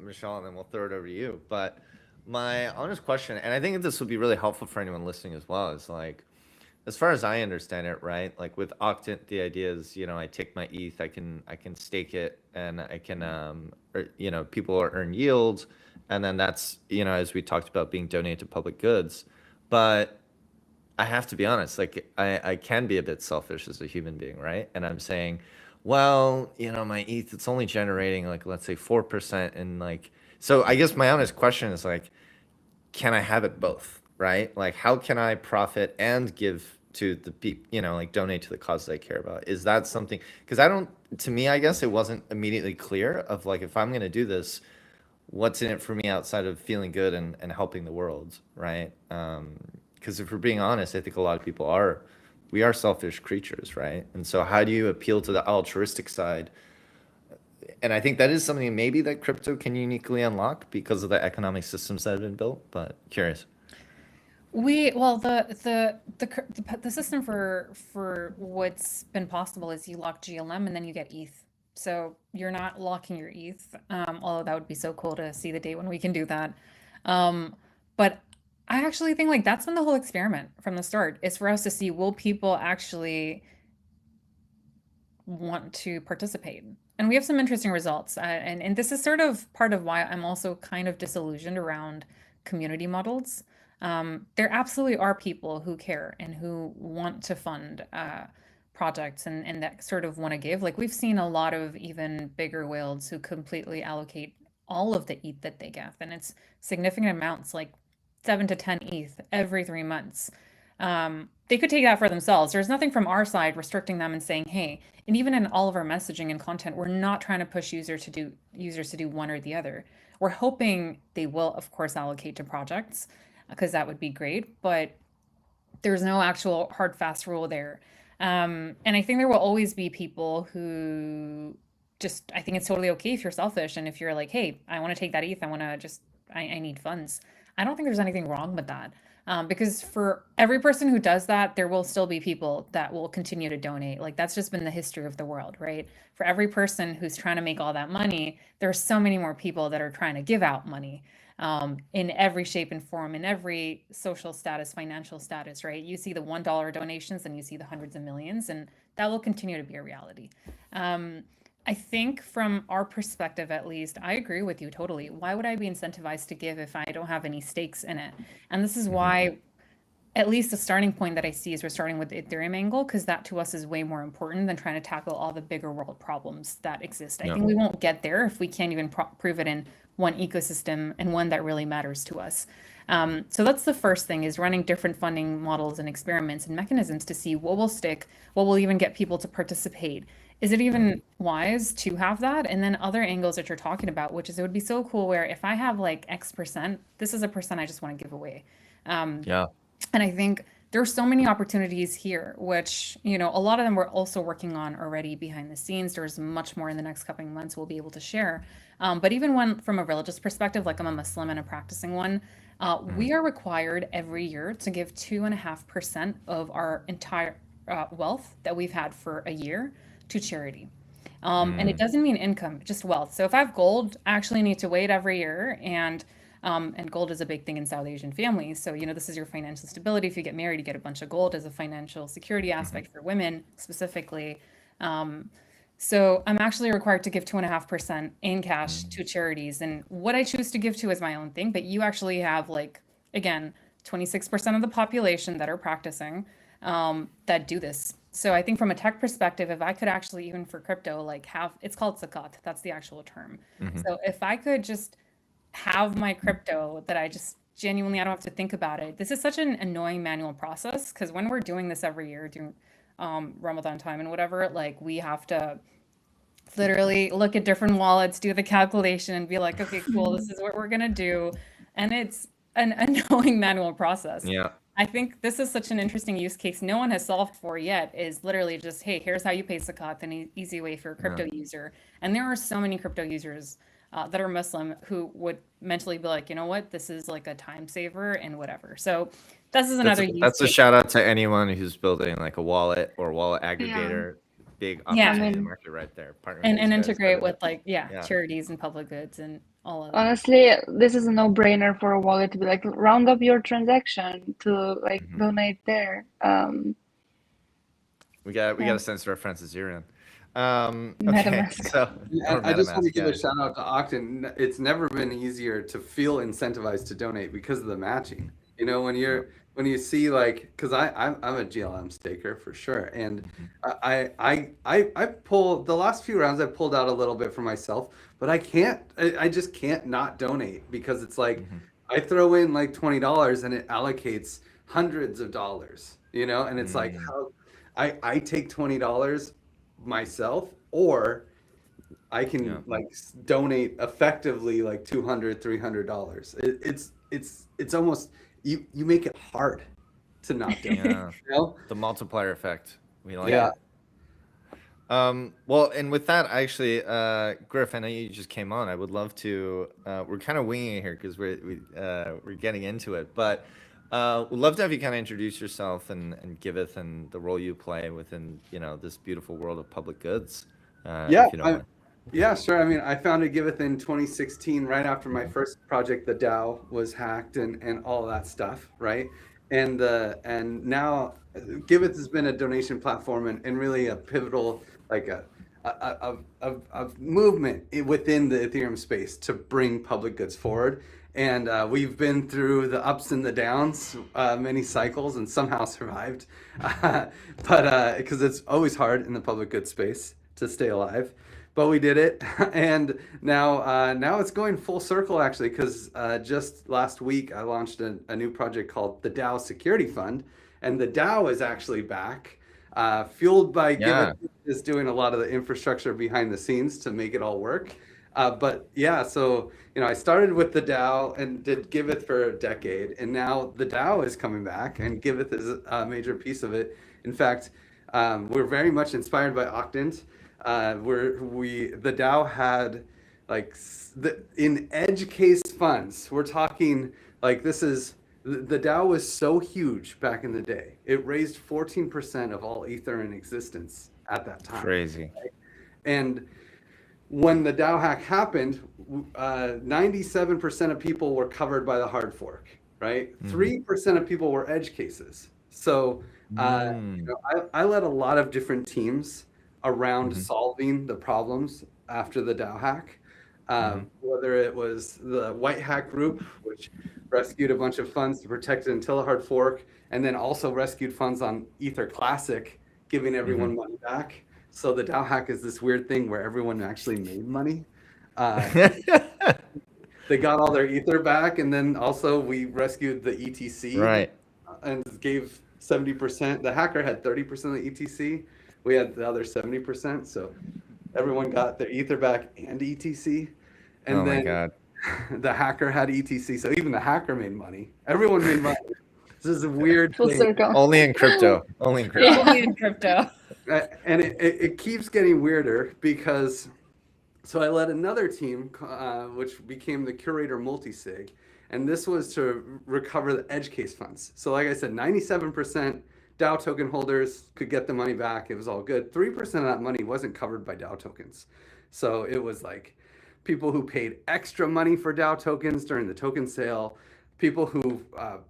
S1: Michelle, and then we'll throw it over to you. But my honest question, and I think this would be really helpful for anyone listening as well, is like, as far as I understand it, right? Like with Octant, the idea is, you know, I take my ETH, I can stake it, and I can, you know, people earn yields, and then that's, you know, as we talked about, being donated to public goods. But I have to be honest, like I can be a bit selfish as a human being, right? And I'm saying, well, you know, my ETH, it's only generating like, let's say 4%, and like, so I guess my honest question is like, can I have it both, right? Like, how can I profit and give to the people, you know, like donate to the causes I care about? Is that something? Because I don't, to me, I guess it wasn't immediately clear of like, if I'm going to do this, what's in it for me outside of feeling good and helping the world, right? Because if we're being honest, I think a lot of people we are selfish creatures, right? And so how do you appeal to the altruistic side? And I think that is something maybe that crypto can uniquely unlock because of the economic systems that have been built, but curious.
S2: Well, the system for what's been possible is you lock GLM and then you get ETH. So you're not locking your ETH, although that would be so cool to see the day when we can do that. But I actually think like that's been the whole experiment from the start, is for us to see, will people actually want to participate? And we have some interesting results. And this is sort of part of why I'm also kind of disillusioned around community models. There absolutely are people who care and who want to fund projects and that sort of want to give. Like we've seen a lot of even bigger whales who completely allocate all of the ETH that they get, and it's significant amounts, like 7 to 10 ETH every 3 months. They could take that for themselves. There's nothing from our side restricting them and saying, hey, and even in all of our messaging and content, we're not trying to push users to do one or the other. We're hoping they will, of course, allocate to projects because that would be great, but there's no actual hard fast rule there. And I think there will always be people who just, I think it's totally okay if you're selfish and if you're like, hey, I want to take that ETH, I need funds. I don't think there's anything wrong with that. Because for every person who does that, there will still be people that will continue to donate. Like that's just been the history of the world, right? For every person who's trying to make all that money, there are so many more people that are trying to give out money in every shape and form, in every social status, financial status, right? You see the $1 donations and you see the hundreds of millions, and that will continue to be a reality. I think from our perspective, at least, I agree with you totally. Why would I be incentivized to give if I don't have any stakes in it? And this is why, at least the starting point that I see is we're starting with the Ethereum angle, because that to us is way more important than trying to tackle all the bigger world problems that exist. I think we won't get there if we can't even prove it in one ecosystem and one that really matters to us. So that's the first thing, is running different funding models and experiments and mechanisms to see what will stick, what will even get people to participate. Is it even wise to have that? And then other angles that you're talking about, which is it would be so cool where if I have like X percent, this is a percent I just want to give away.
S1: Yeah.
S2: And I think there's so many opportunities here, which, a lot of them we're also working on already behind the scenes. There's much more in the next couple of months we'll be able to share. But even when from a religious perspective, like I'm a Muslim and a practicing one, we are required every year to give 2.5% of our entire wealth that we've had for a year to charity. And it doesn't mean income, just wealth. So if I have gold, I actually need to wait every year. And gold is a big thing in South Asian families. So, this is your financial stability. If you get married, you get a bunch of gold as a financial security aspect for women specifically. So I'm actually required to give 2.5% in cash to charities. And what I choose to give to is my own thing. But you actually have, like, again, 26% of the population that are practicing that do this. So I think from a tech perspective, if I could actually, even for crypto, like it's called zakat, that's the actual term. So if I could just have my crypto that I just genuinely, I don't have to think about it. This is such an annoying manual process, because when we're doing this every year during Ramadan time and whatever, like we have to literally look at different wallets, do the calculation and be like, okay, cool, this is what we're going to do. And it's an annoying manual process.
S1: Yeah.
S2: I think this is such an interesting use case no one has solved for yet, is literally just, hey, here's how you pay zakat, an easy way for a crypto user. And there are so many crypto users that are Muslim who would mentally be like, you know what, this is like a time saver and whatever. So this is another use
S1: That's a
S2: case.
S1: shout out to anyone who's building like a wallet or wallet aggregator. Big opportunity in the market right there.
S2: And integrate with like, charities and public goods and all of that.
S3: Honestly, this is a no-brainer for a wallet to be like, round up your transaction to like donate there.
S1: We got to censor our Francis Zerian. Okay, so
S4: I just want to give a shout out to Octant. It's never been easier to feel incentivized to donate because of the matching. When you see, like, because I'm a GLM staker for sure, and I pull the last few rounds, I pulled out a little bit for myself, but I just can't not donate, because it's like I throw in like $20 and it allocates hundreds of dollars, and it's like how I take $20 myself, or I can like donate effectively like $200-$300. It's almost you make it hard to not donate.
S1: The multiplier effect. We like it. Well, and with that, actually, Griff, I know you just came on. I would love to. We're kind of winging it here because we're getting into it, but we'd love to have you kind of introduce yourself and giveth and the role you play within this beautiful world of public goods. If you don't mind.
S4: Yeah, sure. I mean, I founded Giveth in 2016, right after my first project, the DAO, was hacked and all that stuff, right? And now Giveth has been a donation platform and really a pivotal, like a movement within the Ethereum space to bring public goods forward. And we've been through the ups and the downs, many cycles, and somehow survived. But because it's always hard in the public goods space to stay alive, but we did it. And now it's going full circle, actually, because just last week I launched a new project called the DAO Security Fund, and the DAO is actually back, fueled by
S1: Yeah.
S4: Giveth is doing a lot of the infrastructure behind the scenes to make it all work. But yeah, so I started with the DAO and did Giveth for a decade, and now the DAO is coming back, and Giveth is a major piece of it. In fact, we're very much inspired by Octant. The DAO had like in edge case funds. We're talking like the DAO was so huge back in the day. It raised 14% of all Ether in existence at that time.
S1: Crazy.
S4: And when the DAO hack happened, 97% of people were covered by the hard fork, right? 3% of people were edge cases. So I led a lot of different teams around solving the problems after the DAO hack. Whether it was the White Hat group, which rescued a bunch of funds to protect it until a hard fork, and then also rescued funds on Ether Classic, giving everyone money back. So the DAO hack is this weird thing where everyone actually made money. They got all their Ether back, and then also we rescued the ETC,
S1: Right.
S4: and gave 70%. The hacker had 30% of the ETC. We had the other 70%. So everyone got their Ether back and ETC. And
S1: Oh my
S4: then
S1: God.
S4: the hacker had ETC. So even the hacker made money. Everyone made money. This is a weird
S3: Full
S4: thing.
S3: circle.
S1: Only in crypto. Only in crypto.
S2: Only in crypto.
S4: And it keeps getting weirder because, so I led another team, which became the Curator Multisig, and this was to recover the edge case funds. So like I said, 97% DAO token holders could get the money back. It was all good. 3% of that money wasn't covered by DAO tokens. So it was like people who paid extra money for DAO tokens during the token sale, people who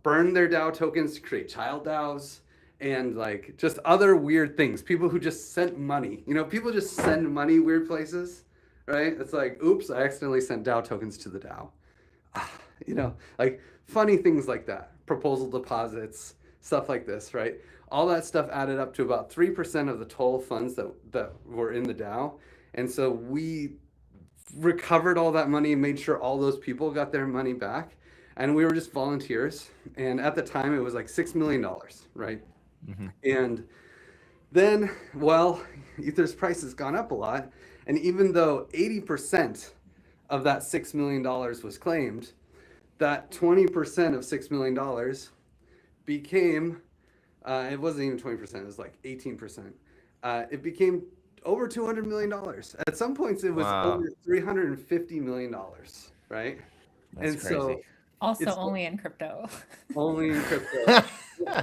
S4: burned their DAO tokens to create child DAOs, and like just other weird things. People who just sent money. People just send money weird places, right? It's like, oops, I accidentally sent DAO tokens to the DAO. Like funny things like that. Proposal deposits, stuff like this, right? All that stuff added up to about 3% of the total funds that were in the DAO. And so we recovered all that money and made sure all those people got their money back. And we were just volunteers. And at the time, it was like $6 million, right? And then, well, Ether's price has gone up a lot. And even though 80% of that $6 million was claimed, that 20% of $6 million became, it wasn't even 20%, it was like 18%. It became over $200 million. At some points, it was over $350 million, right?
S1: That's
S4: So
S1: crazy.
S2: Also
S4: It's-
S2: only in crypto.
S4: only in crypto.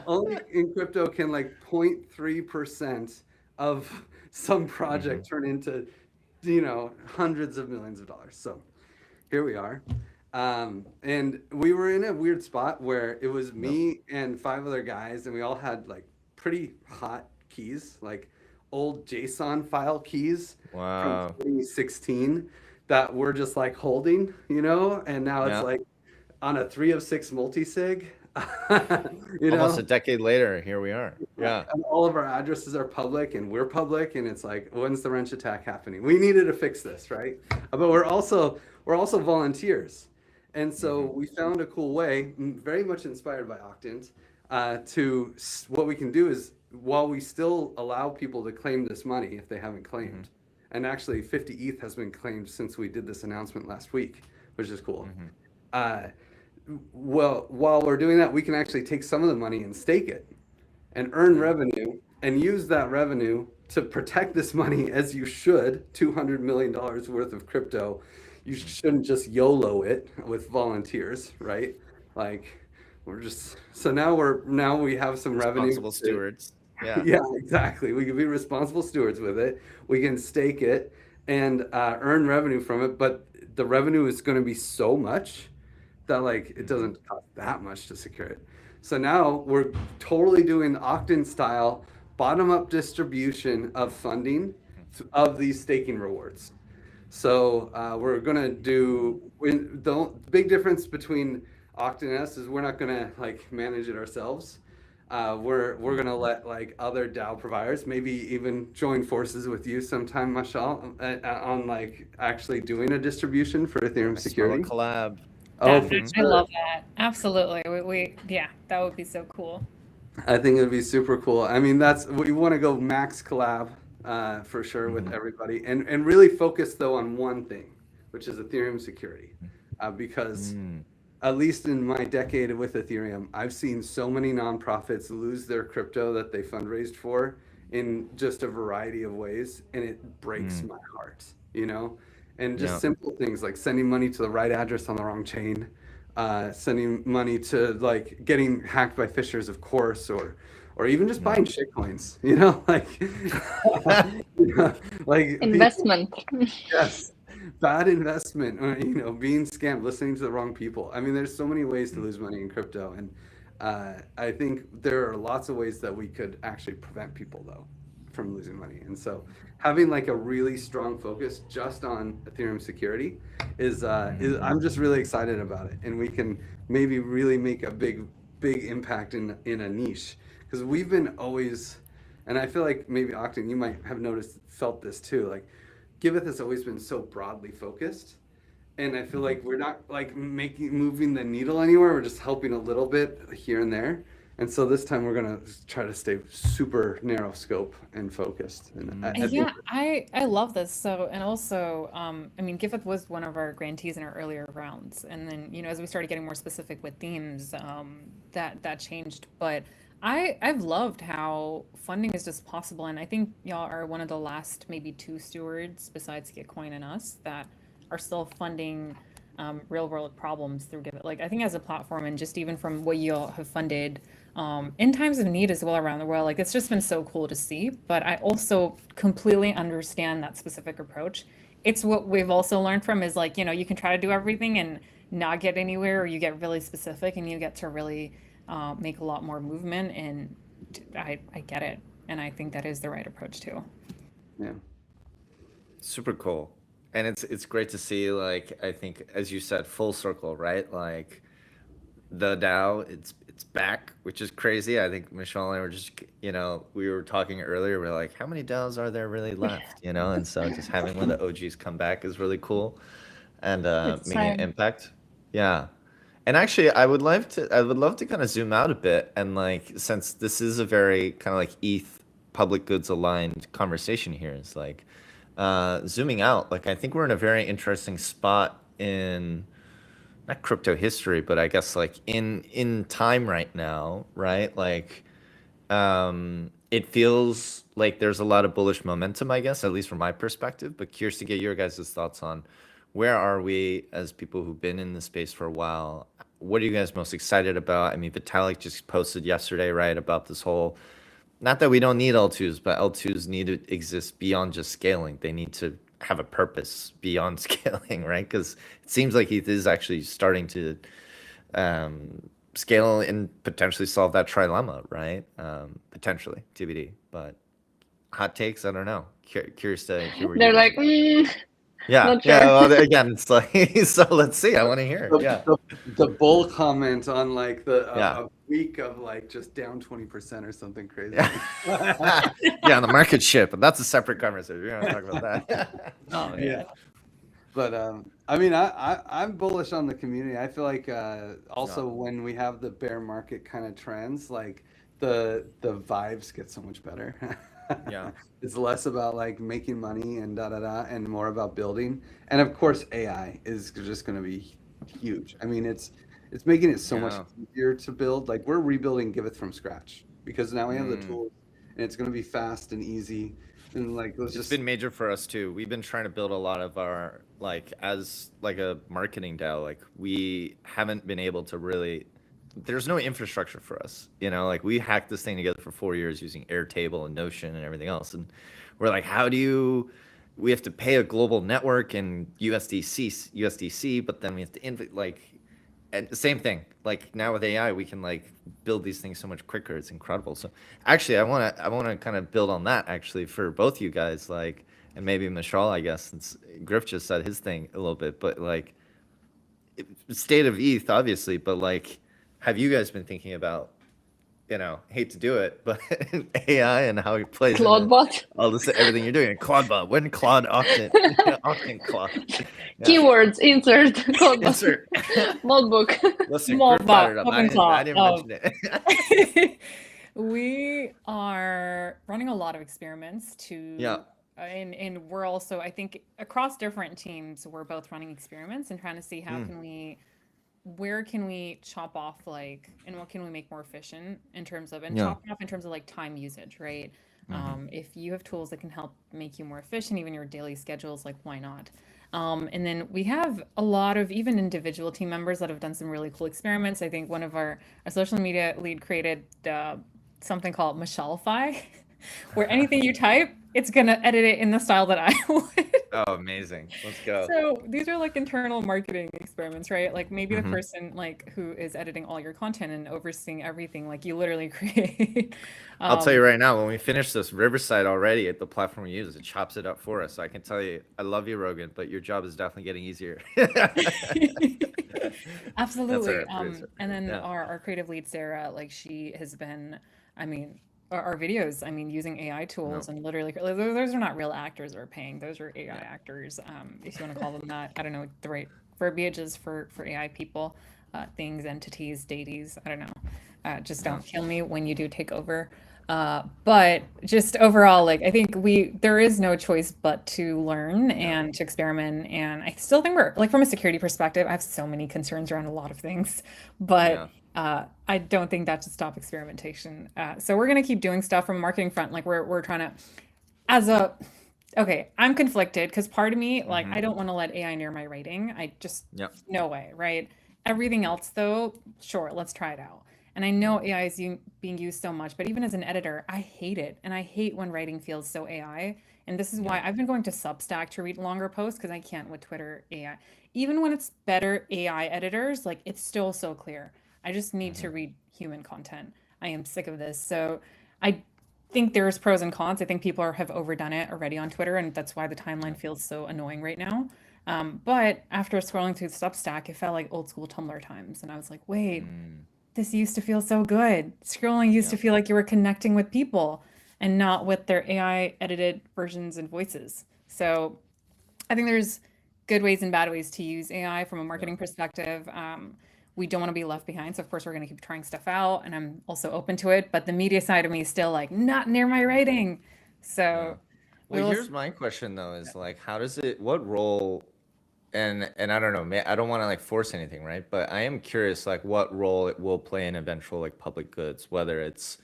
S4: Only in crypto can like 0.3% of some project turn into, hundreds of millions of dollars. So here we are. And we were in a weird spot where it was me and 5 other guys, and we all had like pretty hot keys, like old JSON file keys
S1: Wow.
S4: from 2016 that we're just like holding, and now it's
S1: Yeah.
S4: like on a 3 of 6 multisig.
S1: Almost a decade later, here we are. Yeah.
S4: And all of our addresses are public, and we're public, and it's like, when's the wrench attack happening? We needed to fix this, right? But we're also volunteers, and so we found a cool way, very much inspired by Octant, to what we can do is, while we still allow people to claim this money if they haven't claimed, and actually 50 ETH has been claimed since we did this announcement last week, which is cool. Well, while we're doing that, we can actually take some of the money and stake it and earn revenue and use that revenue to protect this money as you should. $200 million worth of crypto. You shouldn't just YOLO it with volunteers, right? Like now we have some revenue.
S1: Responsible stewards. Yeah.
S4: Yeah, exactly. We can be responsible stewards with it. We can stake it and earn revenue from it, but the revenue is going to be so much that like it doesn't cost that much to secure it. So now we're totally doing Octant style bottom up distribution of funding of these staking rewards. So we're gonna do the big difference between Octant and us is we're not gonna like manage it ourselves. We're gonna let like other DAO providers maybe even join forces with you sometime, Mashal, on like actually doing a distribution for Ethereum security.
S1: Collab.
S4: Oh,
S2: Definitely.
S4: for sure.
S2: I love that. Absolutely. Yeah, that would be so cool.
S4: I think it would be super cool. I mean, that's we want to go max collab for sure with everybody, and really focus though on one thing, which is Ethereum security, because at least in my decade with Ethereum, I've seen so many nonprofits lose their crypto that they fundraised for in just a variety of ways, and it breaks my heart, you know, and just simple things like sending money to the right address on the wrong chain. Sending money to like getting hacked by phishers, of course, or even just buying shit coins, you know, like like
S3: Investment.
S4: yes, bad investment, or, you know, being scammed, listening to the wrong people. I mean, there's so many ways to lose money in crypto, and I think there are lots of ways that we could actually prevent people though from losing money. And so having like a really strong focus just on Ethereum security is I'm just really excited about it, and we can maybe really make a big impact in a niche, because we've been always, and I feel like maybe Octant, you might have felt this too, like Giveth has always been so broadly focused, and I feel like we're not like moving the needle anywhere. We're just helping a little bit here and there. And so this time we're gonna try to stay super narrow scope and focused. And
S2: I love this. So, and also, I mean, Giveth was one of our grantees in our earlier rounds, and then, you know, as we started getting more specific with themes, that changed. But I've loved how funding is just possible, and I think y'all are one of the last maybe two stewards besides Gitcoin and us that are still funding real world problems through Giveth. Like, I think as a platform, and just even from what y'all have funded in times of need as well around the world, like it's just been so cool to see. But I also completely understand that specific approach. It's what we've also learned from is like, you know, you can try to do everything and not get anywhere, or you get really specific and you get to really make a lot more movement. And I get it. And I think that is the right approach too.
S4: Yeah.
S1: Super cool. And it's great to see, like, I think, as you said, full circle, right? Like the DAO, it's back, which is crazy. I think Mashal and I were just, you know, we were talking earlier, we're like, how many DAOs are there really left, you know? And so just having one of the OGs come back is really cool, and making an impact. Yeah. And actually, I would love to kind of zoom out a bit, and like, since this is a very kind of like ETH public goods aligned conversation here, it's like zooming out, like I think we're in a very interesting spot in not crypto history, but I guess like in time right now, right? Like it feels like there's a lot of bullish momentum, I guess, at least from my perspective, but curious to get your guys' thoughts on where are we as people who've been in the space for a while. What are you guys most excited about? I mean, Vitalik just posted yesterday, right, about this whole, not that we don't need L2s, but L2s need to exist beyond just scaling. They need to have a purpose beyond scaling, right? Because it seems like ETH is actually starting to scale and potentially solve that trilemma, right? Potentially, TBD. But hot takes, I don't know. Curious to hear what
S3: They're like,
S1: yeah,
S3: not sure.
S1: yeah. Well, again, it's like, so let's see. I want to hear it. Yeah.
S4: The bull comment on like a week of like just down 20% or something crazy.
S1: Yeah, the market ship, but that's a separate conversation. We're gonna talk about that.
S2: Oh yeah.
S4: But I mean, I'm bullish on the community. I feel like also when we have the bear market kind of trends, like the vibes get so much better.
S1: Yeah.
S4: It's less about like making money and and more about building. And of course, AI is just going to be huge. I mean, it's making it so much easier to build. Like we're rebuilding Giveth from scratch because now we have the tools, and it's going to be fast and easy. And like
S1: it's been major for us too. We've been trying to build a lot of our, like, as like a marketing DAO, like we haven't been able to really, there's no infrastructure for us, you know, like we hacked this thing together for 4 years using Airtable and Notion and everything else, and we're like, how do you we have to pay a global network in USDC, but then we have to and the same thing. Like now with AI, we can like build these things so much quicker. It's incredible. So actually, I wanna kind of build on that actually for both you guys, like, and maybe Mashal, I guess, since Griff just said his thing a little bit, but like state of ETH, obviously, but like, have you guys been thinking about, hate to do it, but AI and how it plays into
S3: Claudebot.
S1: all this, everything you're doing? Claudebot, when Claude Octant, Octant Claude. Yeah.
S3: Keywords, insert, Claudebot.
S1: Insert.
S3: Notebook.
S1: Listen,
S2: Small
S1: Griff brought it up.
S2: bot,
S1: I didn't mention it.
S2: We are running a lot of experiments
S1: Yeah.
S2: and we're also, I think, across different teams, we're both running experiments and trying to see where can we chop off, like, and what can we make more efficient in terms of, chop off in terms of like time usage, right? If you have tools that can help make you more efficient, even your daily schedules, like, why not? And then we have a lot of even individual team members that have done some really cool experiments. I think one of our social media lead created something called Mashal.xyz, where anything you type, it's gonna edit it in the style that I would.
S1: Oh, amazing. Let's go.
S2: So these are like internal marketing experiments, right? Like maybe the person like who is editing all your content and overseeing everything, like you literally create.
S1: I'll tell you right now, when we finish this Riverside already at the platform we use, it chops it up for us. So I can tell you, I love you, Rogan, but your job is definitely getting easier.
S2: Absolutely.
S1: That's
S2: And then our creative lead, Sarah, like she has been, I mean, our videos, I mean, using AI tools and literally, those are not real actors we're paying. Those are AI actors, if you want to call them that. I don't know the right verbiage is for AI people, things, entities, deities. I don't know. Just don't kill me when you do take over. But just overall, like, I think there is no choice but to learn and to experiment. And I still think we're, like, from a security perspective, I have so many concerns around a lot of things, but I don't think that should stop experimentation. So we're going to keep doing stuff from a marketing front. Like we're trying to, okay, I'm conflicted because part of me, like, I don't want to let AI near my writing. I just, no way, right? Everything else though, sure, let's try it out. And I know AI is being used so much, but even as an editor, I hate it. And I hate when writing feels so AI. And this is why I've been going to Substack to read longer posts because I can't with Twitter AI. Even when it's better AI editors, like, it's still so clear. I just need to read human content. I am sick of this. So I think there's pros and cons. I think people have overdone it already on Twitter, and that's why the timeline feels so annoying right now. But after scrolling through Substack, it felt like old school Tumblr times. And I was like, wait, this used to feel so good. Scrolling used to feel like you were connecting with people and not with their AI edited versions and voices. So I think there's good ways and bad ways to use AI from a marketing perspective. We don't want to be left behind. So of course we're going to keep trying stuff out, and I'm also open to it, but the media side of me is still like, not near my writing. So
S1: well, here's my question though, is like, what role, and I don't know, I don't want to like force anything, right? But I am curious, like, what role it will play in eventual like public goods, whether it's,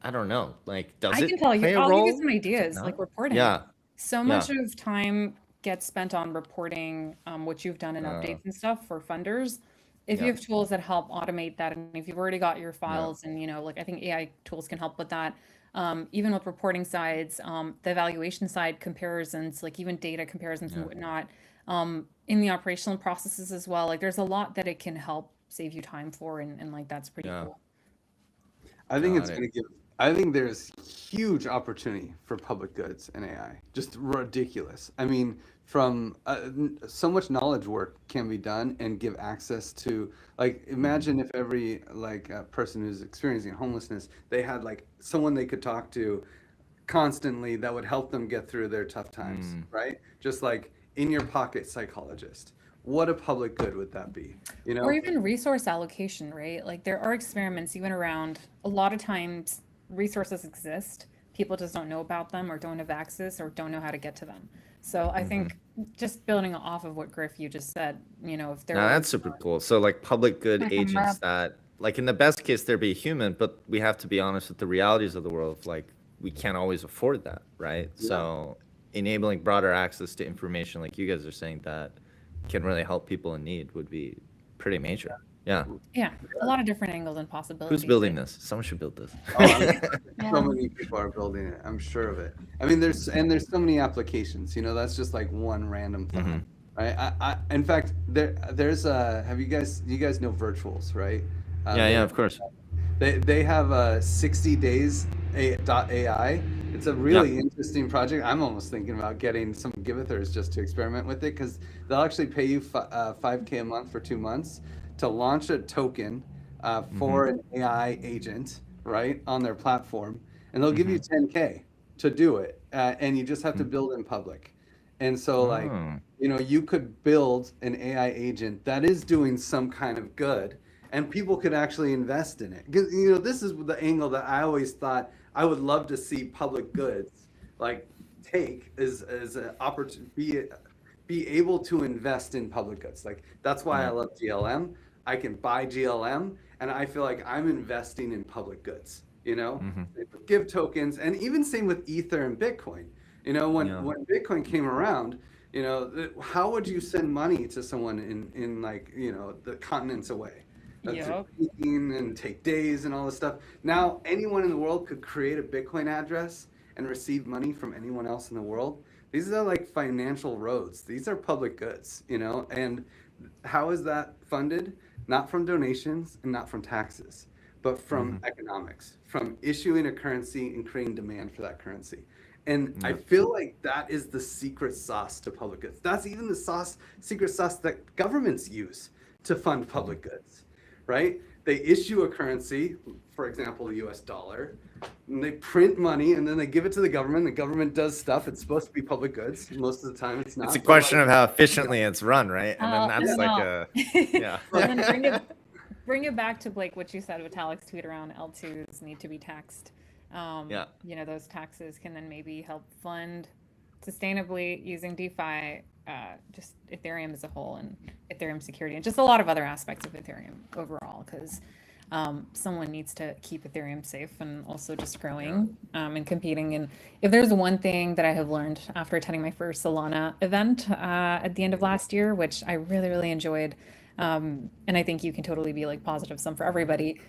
S1: I don't know, like, does
S2: I
S1: it
S2: can tell
S1: play
S2: you,
S1: a
S2: I'll
S1: role?
S2: give you some
S1: Does it
S2: ideas,
S1: not?
S2: like reporting.
S1: Yeah.
S2: So much of time gets spent on reporting what you've done in updates and stuff for funders. If you have tools that help automate that, and if you've already got your files and, like, I think AI tools can help with that. Even with reporting sides, the evaluation side comparisons, like even data comparisons and whatnot, in the operational processes as well. Like, there's a lot that it can help save you time for, and like, that's pretty cool.
S4: I think I think there's huge opportunity for public goods and AI. Just ridiculous. I mean, from so much knowledge work can be done and give access to, like, imagine if every person who's experiencing homelessness, they had like someone they could talk to constantly that would help them get through their tough times, right? Just like in your pocket psychologist. What a public good would that be?
S2: Or even resource allocation, right? Like, there are experiments even around, a lot of times resources exist, people just don't know about them or don't have access or don't know how to get to them. So I think just building off of what Griff, you just said, if there
S1: that's super cool. So like public good agents that, like, in the best case, they'd be human, but we have to be honest with the realities of the world. Like, we can't always afford that, right? So enabling broader access to information, like you guys are saying, that can really help people in need would be pretty major. Yeah.
S2: Yeah, a lot of different angles and possibilities.
S1: Who's building this? Someone should build this.
S4: Oh, I'm sure
S3: Yeah.
S4: so many people are building it. I'm sure of it. I mean, there's so many applications. You know, that's just like one random thing, right? In fact, there's have you guys know virtuals, right?
S1: Yeah, of course.
S4: They have 60 days AI. It's a really interesting project. I'm almost thinking about getting some Givethers just to experiment with it, because they'll actually pay you $5K a month for 2 months to launch a token for an AI agent, right, on their platform, and they'll give you 10K to do it, and you just have to build in public. And so, like, you know, you could build an AI agent that is doing some kind of good, and people could actually invest in it. Because, you know, this is the angle that I always thought I would love to see public goods like take as an opportunity, be able to invest in public goods. Like, that's why I love GLM. I can buy GLM, and I feel like I'm investing in public goods, you know, give tokens, and even same with Ether and Bitcoin. You know, when Bitcoin came around, you know, how would you send money to someone in like, you know, the continents away? And take days and all this stuff. Now anyone in the world could create a Bitcoin address and receive money from anyone else in the world. These are like financial roads. These are public goods, you know. And how is that funded? Not from donations and not from taxes, but from economics, from issuing a currency and creating demand for that currency. And I feel like that is the secret sauce to public goods. That's even the secret sauce that governments use to fund public goods. Right? They issue a currency, for example, the US dollar, and they print money, and then they give it to the government. The government does stuff. It's supposed to be public goods. Most of the time it's not.
S1: It's a question of how efficiently it's run, right? And then that's
S2: And then bring it back to Blake, what you said with Talik's tweet around L2s need to be taxed. You know, those taxes can then maybe help fund sustainably using DeFi, just Ethereum as a whole, and Ethereum security, and just a lot of other aspects of Ethereum overall, because someone needs to keep Ethereum safe and also just growing and competing. And if there's one thing that I have learned after attending my first Solana event at the end of last year, which I really enjoyed, and I think you can totally be like positive sum for everybody,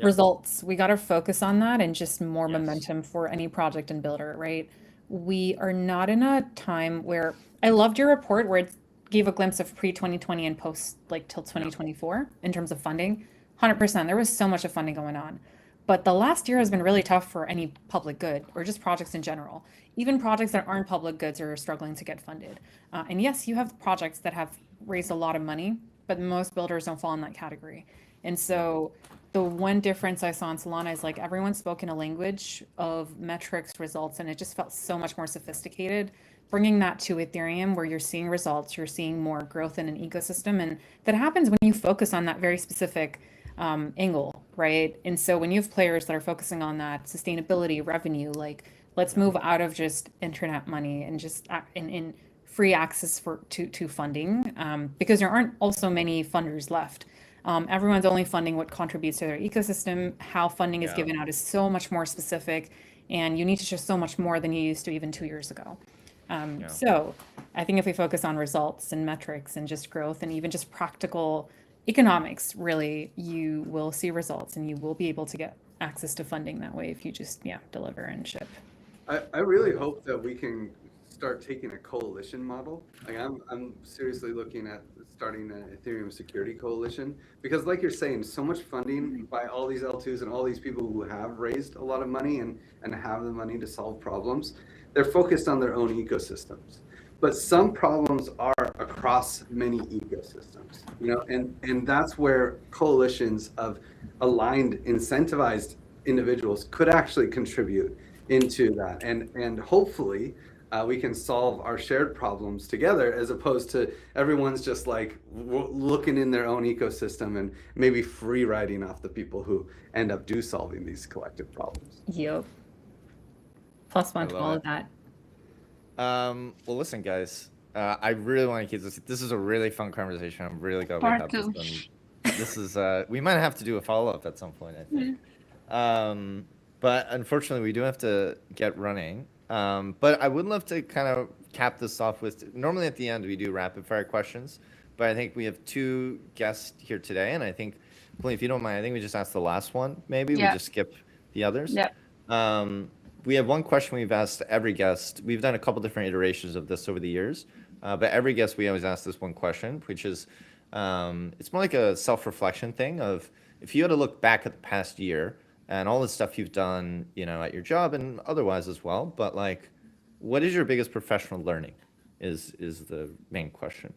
S2: results. We got to focus on that, and just more momentum for any project and builder, right? We are not in a time where, I loved your report where it gave a glimpse of pre-2020 and post, like till 2024 in terms of funding. 100%. There was so much of funding going on. But the last year has been really tough for any public good, or just projects in general. Even projects that aren't public goods are struggling to get funded. And yes, you have projects that have raised a lot of money, but most builders don't fall in that category. And so the one difference I saw in Solana is like everyone spoke in a language of metrics, results, and it just felt so much more sophisticated. Bringing that to Ethereum, where you're seeing results, you're seeing more growth in an ecosystem, and that happens when you focus on that very specific angle, right? And so when you have players that are focusing on that sustainability, revenue, like let's move out of just internet money and just in free access to funding, because there aren't also many funders left. Everyone's only funding what contributes to their ecosystem. How funding is given out is so much more specific, and you need to show so much more than you used to even 2 years ago. So I think if we focus on results and metrics and just growth and even just practical economics, really, you will see results, and you will be able to get access to funding that way if you just deliver and ship.
S4: I really hope that we can start taking a coalition model. Like, I'm seriously looking at starting an Ethereum security coalition, because like you're saying, so much funding by all these L2s and all these people who have raised a lot of money and have the money to solve problems, they're focused on their own ecosystems. But some problems are across many ecosystems, you know, and that's where coalitions of aligned, incentivized individuals could actually contribute into that, and hopefully we can solve our shared problems together, as opposed to everyone's just like looking in their own ecosystem and maybe free riding off the people who end up solving these collective problems.
S2: Yep. Plus one to all of that.
S1: Well, listen, guys. I really want to keep this. This is a really fun conversation. I'm really glad we have this done. This is. We might have to do a follow-up at some point, I think. But unfortunately, we do have to get running. But I would love to kind of cap this off with. Normally, at the end, we do rapid-fire questions. but I think we have 2 guests here today, and I think, well, if you don't mind, I think we just ask the last one. Maybe we
S3: Yeah.
S1: just skip the others.
S3: Yeah.
S1: We have one question we've asked every guest. We've done a couple different iterations of this over the years, but every guest we always ask this one question, which is, it's more like a self-reflection thing of if you had to look back at the past year and all the stuff you've done, you know, at your job and otherwise as well, but like, what is your biggest professional learning? Is the main question.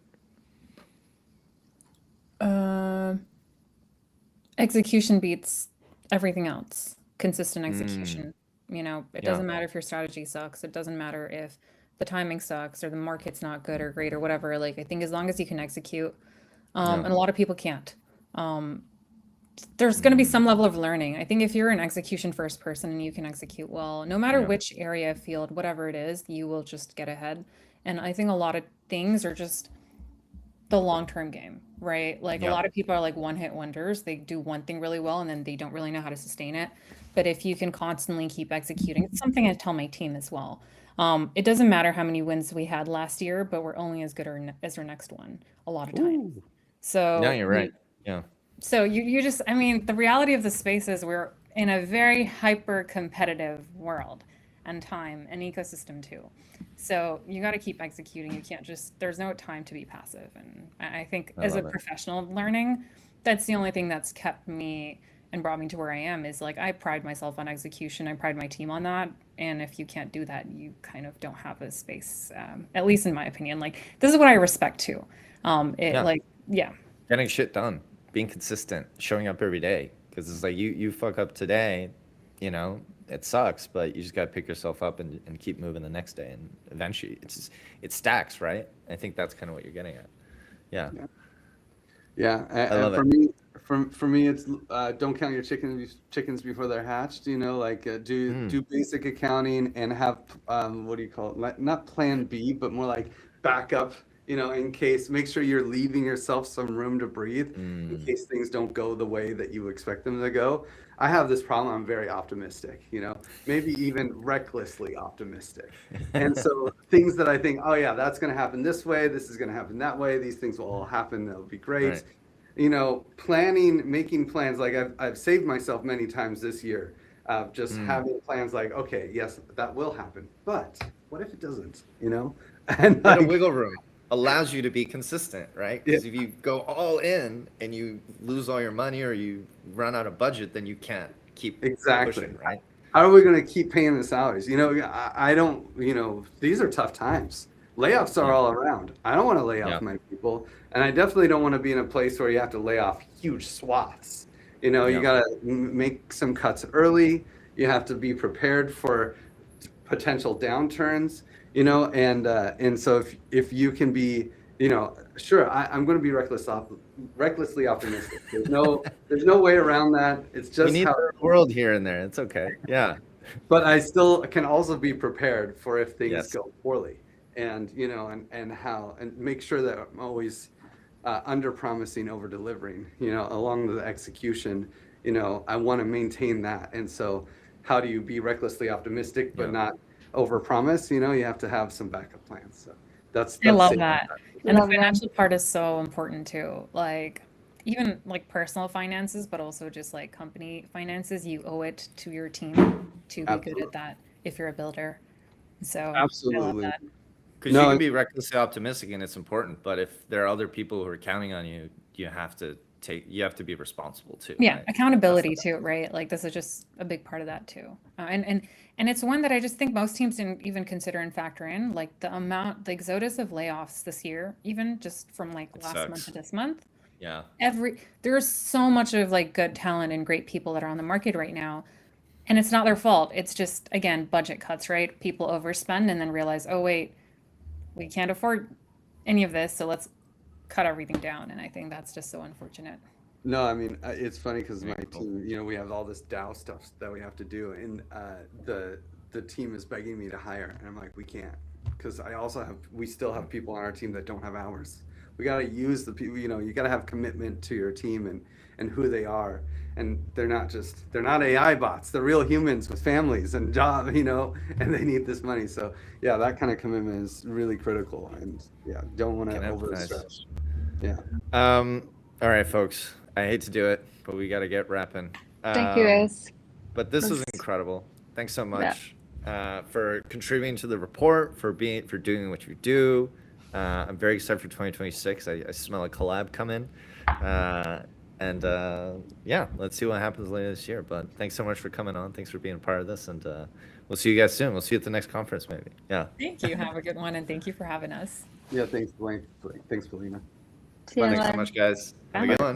S2: Execution beats everything else. Consistent execution. You know, it doesn't matter if your strategy sucks. It doesn't matter if the timing sucks or the market's not good or great or whatever. Like, I think as long as you can execute, and a lot of people can't, there's going to be some level of learning. I think if you're an execution first person and you can execute well, no matter which area, field, whatever it is, you will just get ahead. And I think a lot of things are just the long-term game, right? Like a lot of people are like one-hit wonders. They do one thing really well and then they don't really know how to sustain it. But if you can constantly keep executing, it's something I tell my team as well. It doesn't matter how many wins we had last year, but we're only as good as our next one a lot of times. So
S1: no, you're right. Yeah.
S2: So you just, I mean, the reality of the space is we're in a very hyper competitive world and time and ecosystem too. So you got to keep executing. You can't just, there's no time to be passive. And I think as a professional learning, that's the only thing that's kept me and brought me to where I am is like, I pride myself on execution. I pride my team on that. And if you can't do that, you kind of don't have a space, at least in my opinion. Like, this is what I respect too.
S1: Getting shit done, being consistent, showing up every day. Because it's like you fuck up today, you know, it sucks, but you just got to pick yourself up and keep moving the next day. And eventually it stacks, right? I think that's kind of what you're getting at. Yeah.
S4: I love it. For me, it's don't count your chickens before they're hatched. You know, like do basic accounting and have what do you call it? Like, not plan B, but more like backup. You know, in case, make sure you're leaving yourself some room to breathe in case things don't go the way that you expect them to go. I have this problem. I'm very optimistic, you know, maybe even recklessly optimistic. And so things that I think, oh yeah, that's going to happen this way. This is going to happen that way. These things will all happen. That'll be great. Right. You know, making plans, like I've saved myself many times this year, just having plans like, okay, yes, that will happen. But what if it doesn't, you know? And
S1: like, wiggle room allows you to be consistent, right? Because if you go all in and you lose all your money or you run out of budget, then you can't keep pushing, right?
S4: How are we going to keep paying the salaries? You know, I don't, you know, these are tough times. Layoffs are all around. I don't want to lay off my people. And I definitely don't want to be in a place where you have to lay off huge swaths. You know, you got to make some cuts early. You have to be prepared for potential downturns. You know, and so if you can be, you know, sure, I'm going to be recklessly optimistic. There's no way around that. It's just
S1: we need the world here and there. It's okay. Yeah.
S4: But I still can also be prepared for if things go poorly, and you know, and make sure that I'm always under promising, over delivering. You know, along the execution. You know, I want to maintain that, and so how do you be recklessly optimistic but not overpromise? You know, you have to have some backup plans. So that's
S2: I love that. And the financial part is so important too. Like even like personal finances, but also just like company finances, you owe it to your team to be good at that if you're a builder. So
S4: absolutely.
S1: Because you can be recklessly optimistic and it's important, but if there are other people who are counting on you, you have to be responsible too.
S2: Yeah, right? Accountability too, right? Like this is just a big part of that too. And it's one that I just think most teams didn't even consider and factor in, like the exodus of layoffs this year, even just from like last month to this month.
S1: Yeah.
S2: There's so much of like good talent and great people that are on the market right now. And it's not their fault. It's just, again, budget cuts, right? People overspend and then realize, oh wait, we can't afford any of this. So let's cut everything down. And I think that's just so unfortunate.
S4: No, I mean, it's funny because my team, you know, we have all this DAO stuff that we have to do, and the team is begging me to hire, and I'm like, we can't, because we still have people on our team that don't have hours. We got to use the people, you know, you got to have commitment to your team and who they are, and they're not AI bots, they're real humans with families and job, you know, and they need this money. So yeah, that kind of commitment is really critical, and don't want to overstretch. Yeah.
S1: All right, folks. I hate to do it, but we got to get wrapping.
S3: Thank you, guys.
S1: But this was
S3: That's-
S1: incredible. Thanks so much for contributing to the report, for doing what you do. I'm very excited for 2026. I smell a collab coming. And yeah, let's see what happens later this year. But thanks so much for coming on. Thanks for being a part of this. And we'll see you guys soon. We'll see you at the next conference, maybe. Yeah.
S2: Thank you. Have a good one. And thank you for having us.
S4: Yeah, thanks, Blaine. Thanks, Felina.
S3: See you
S1: Thanks so
S3: later.
S1: much, guys. Have a
S2: Bye.
S1: good one.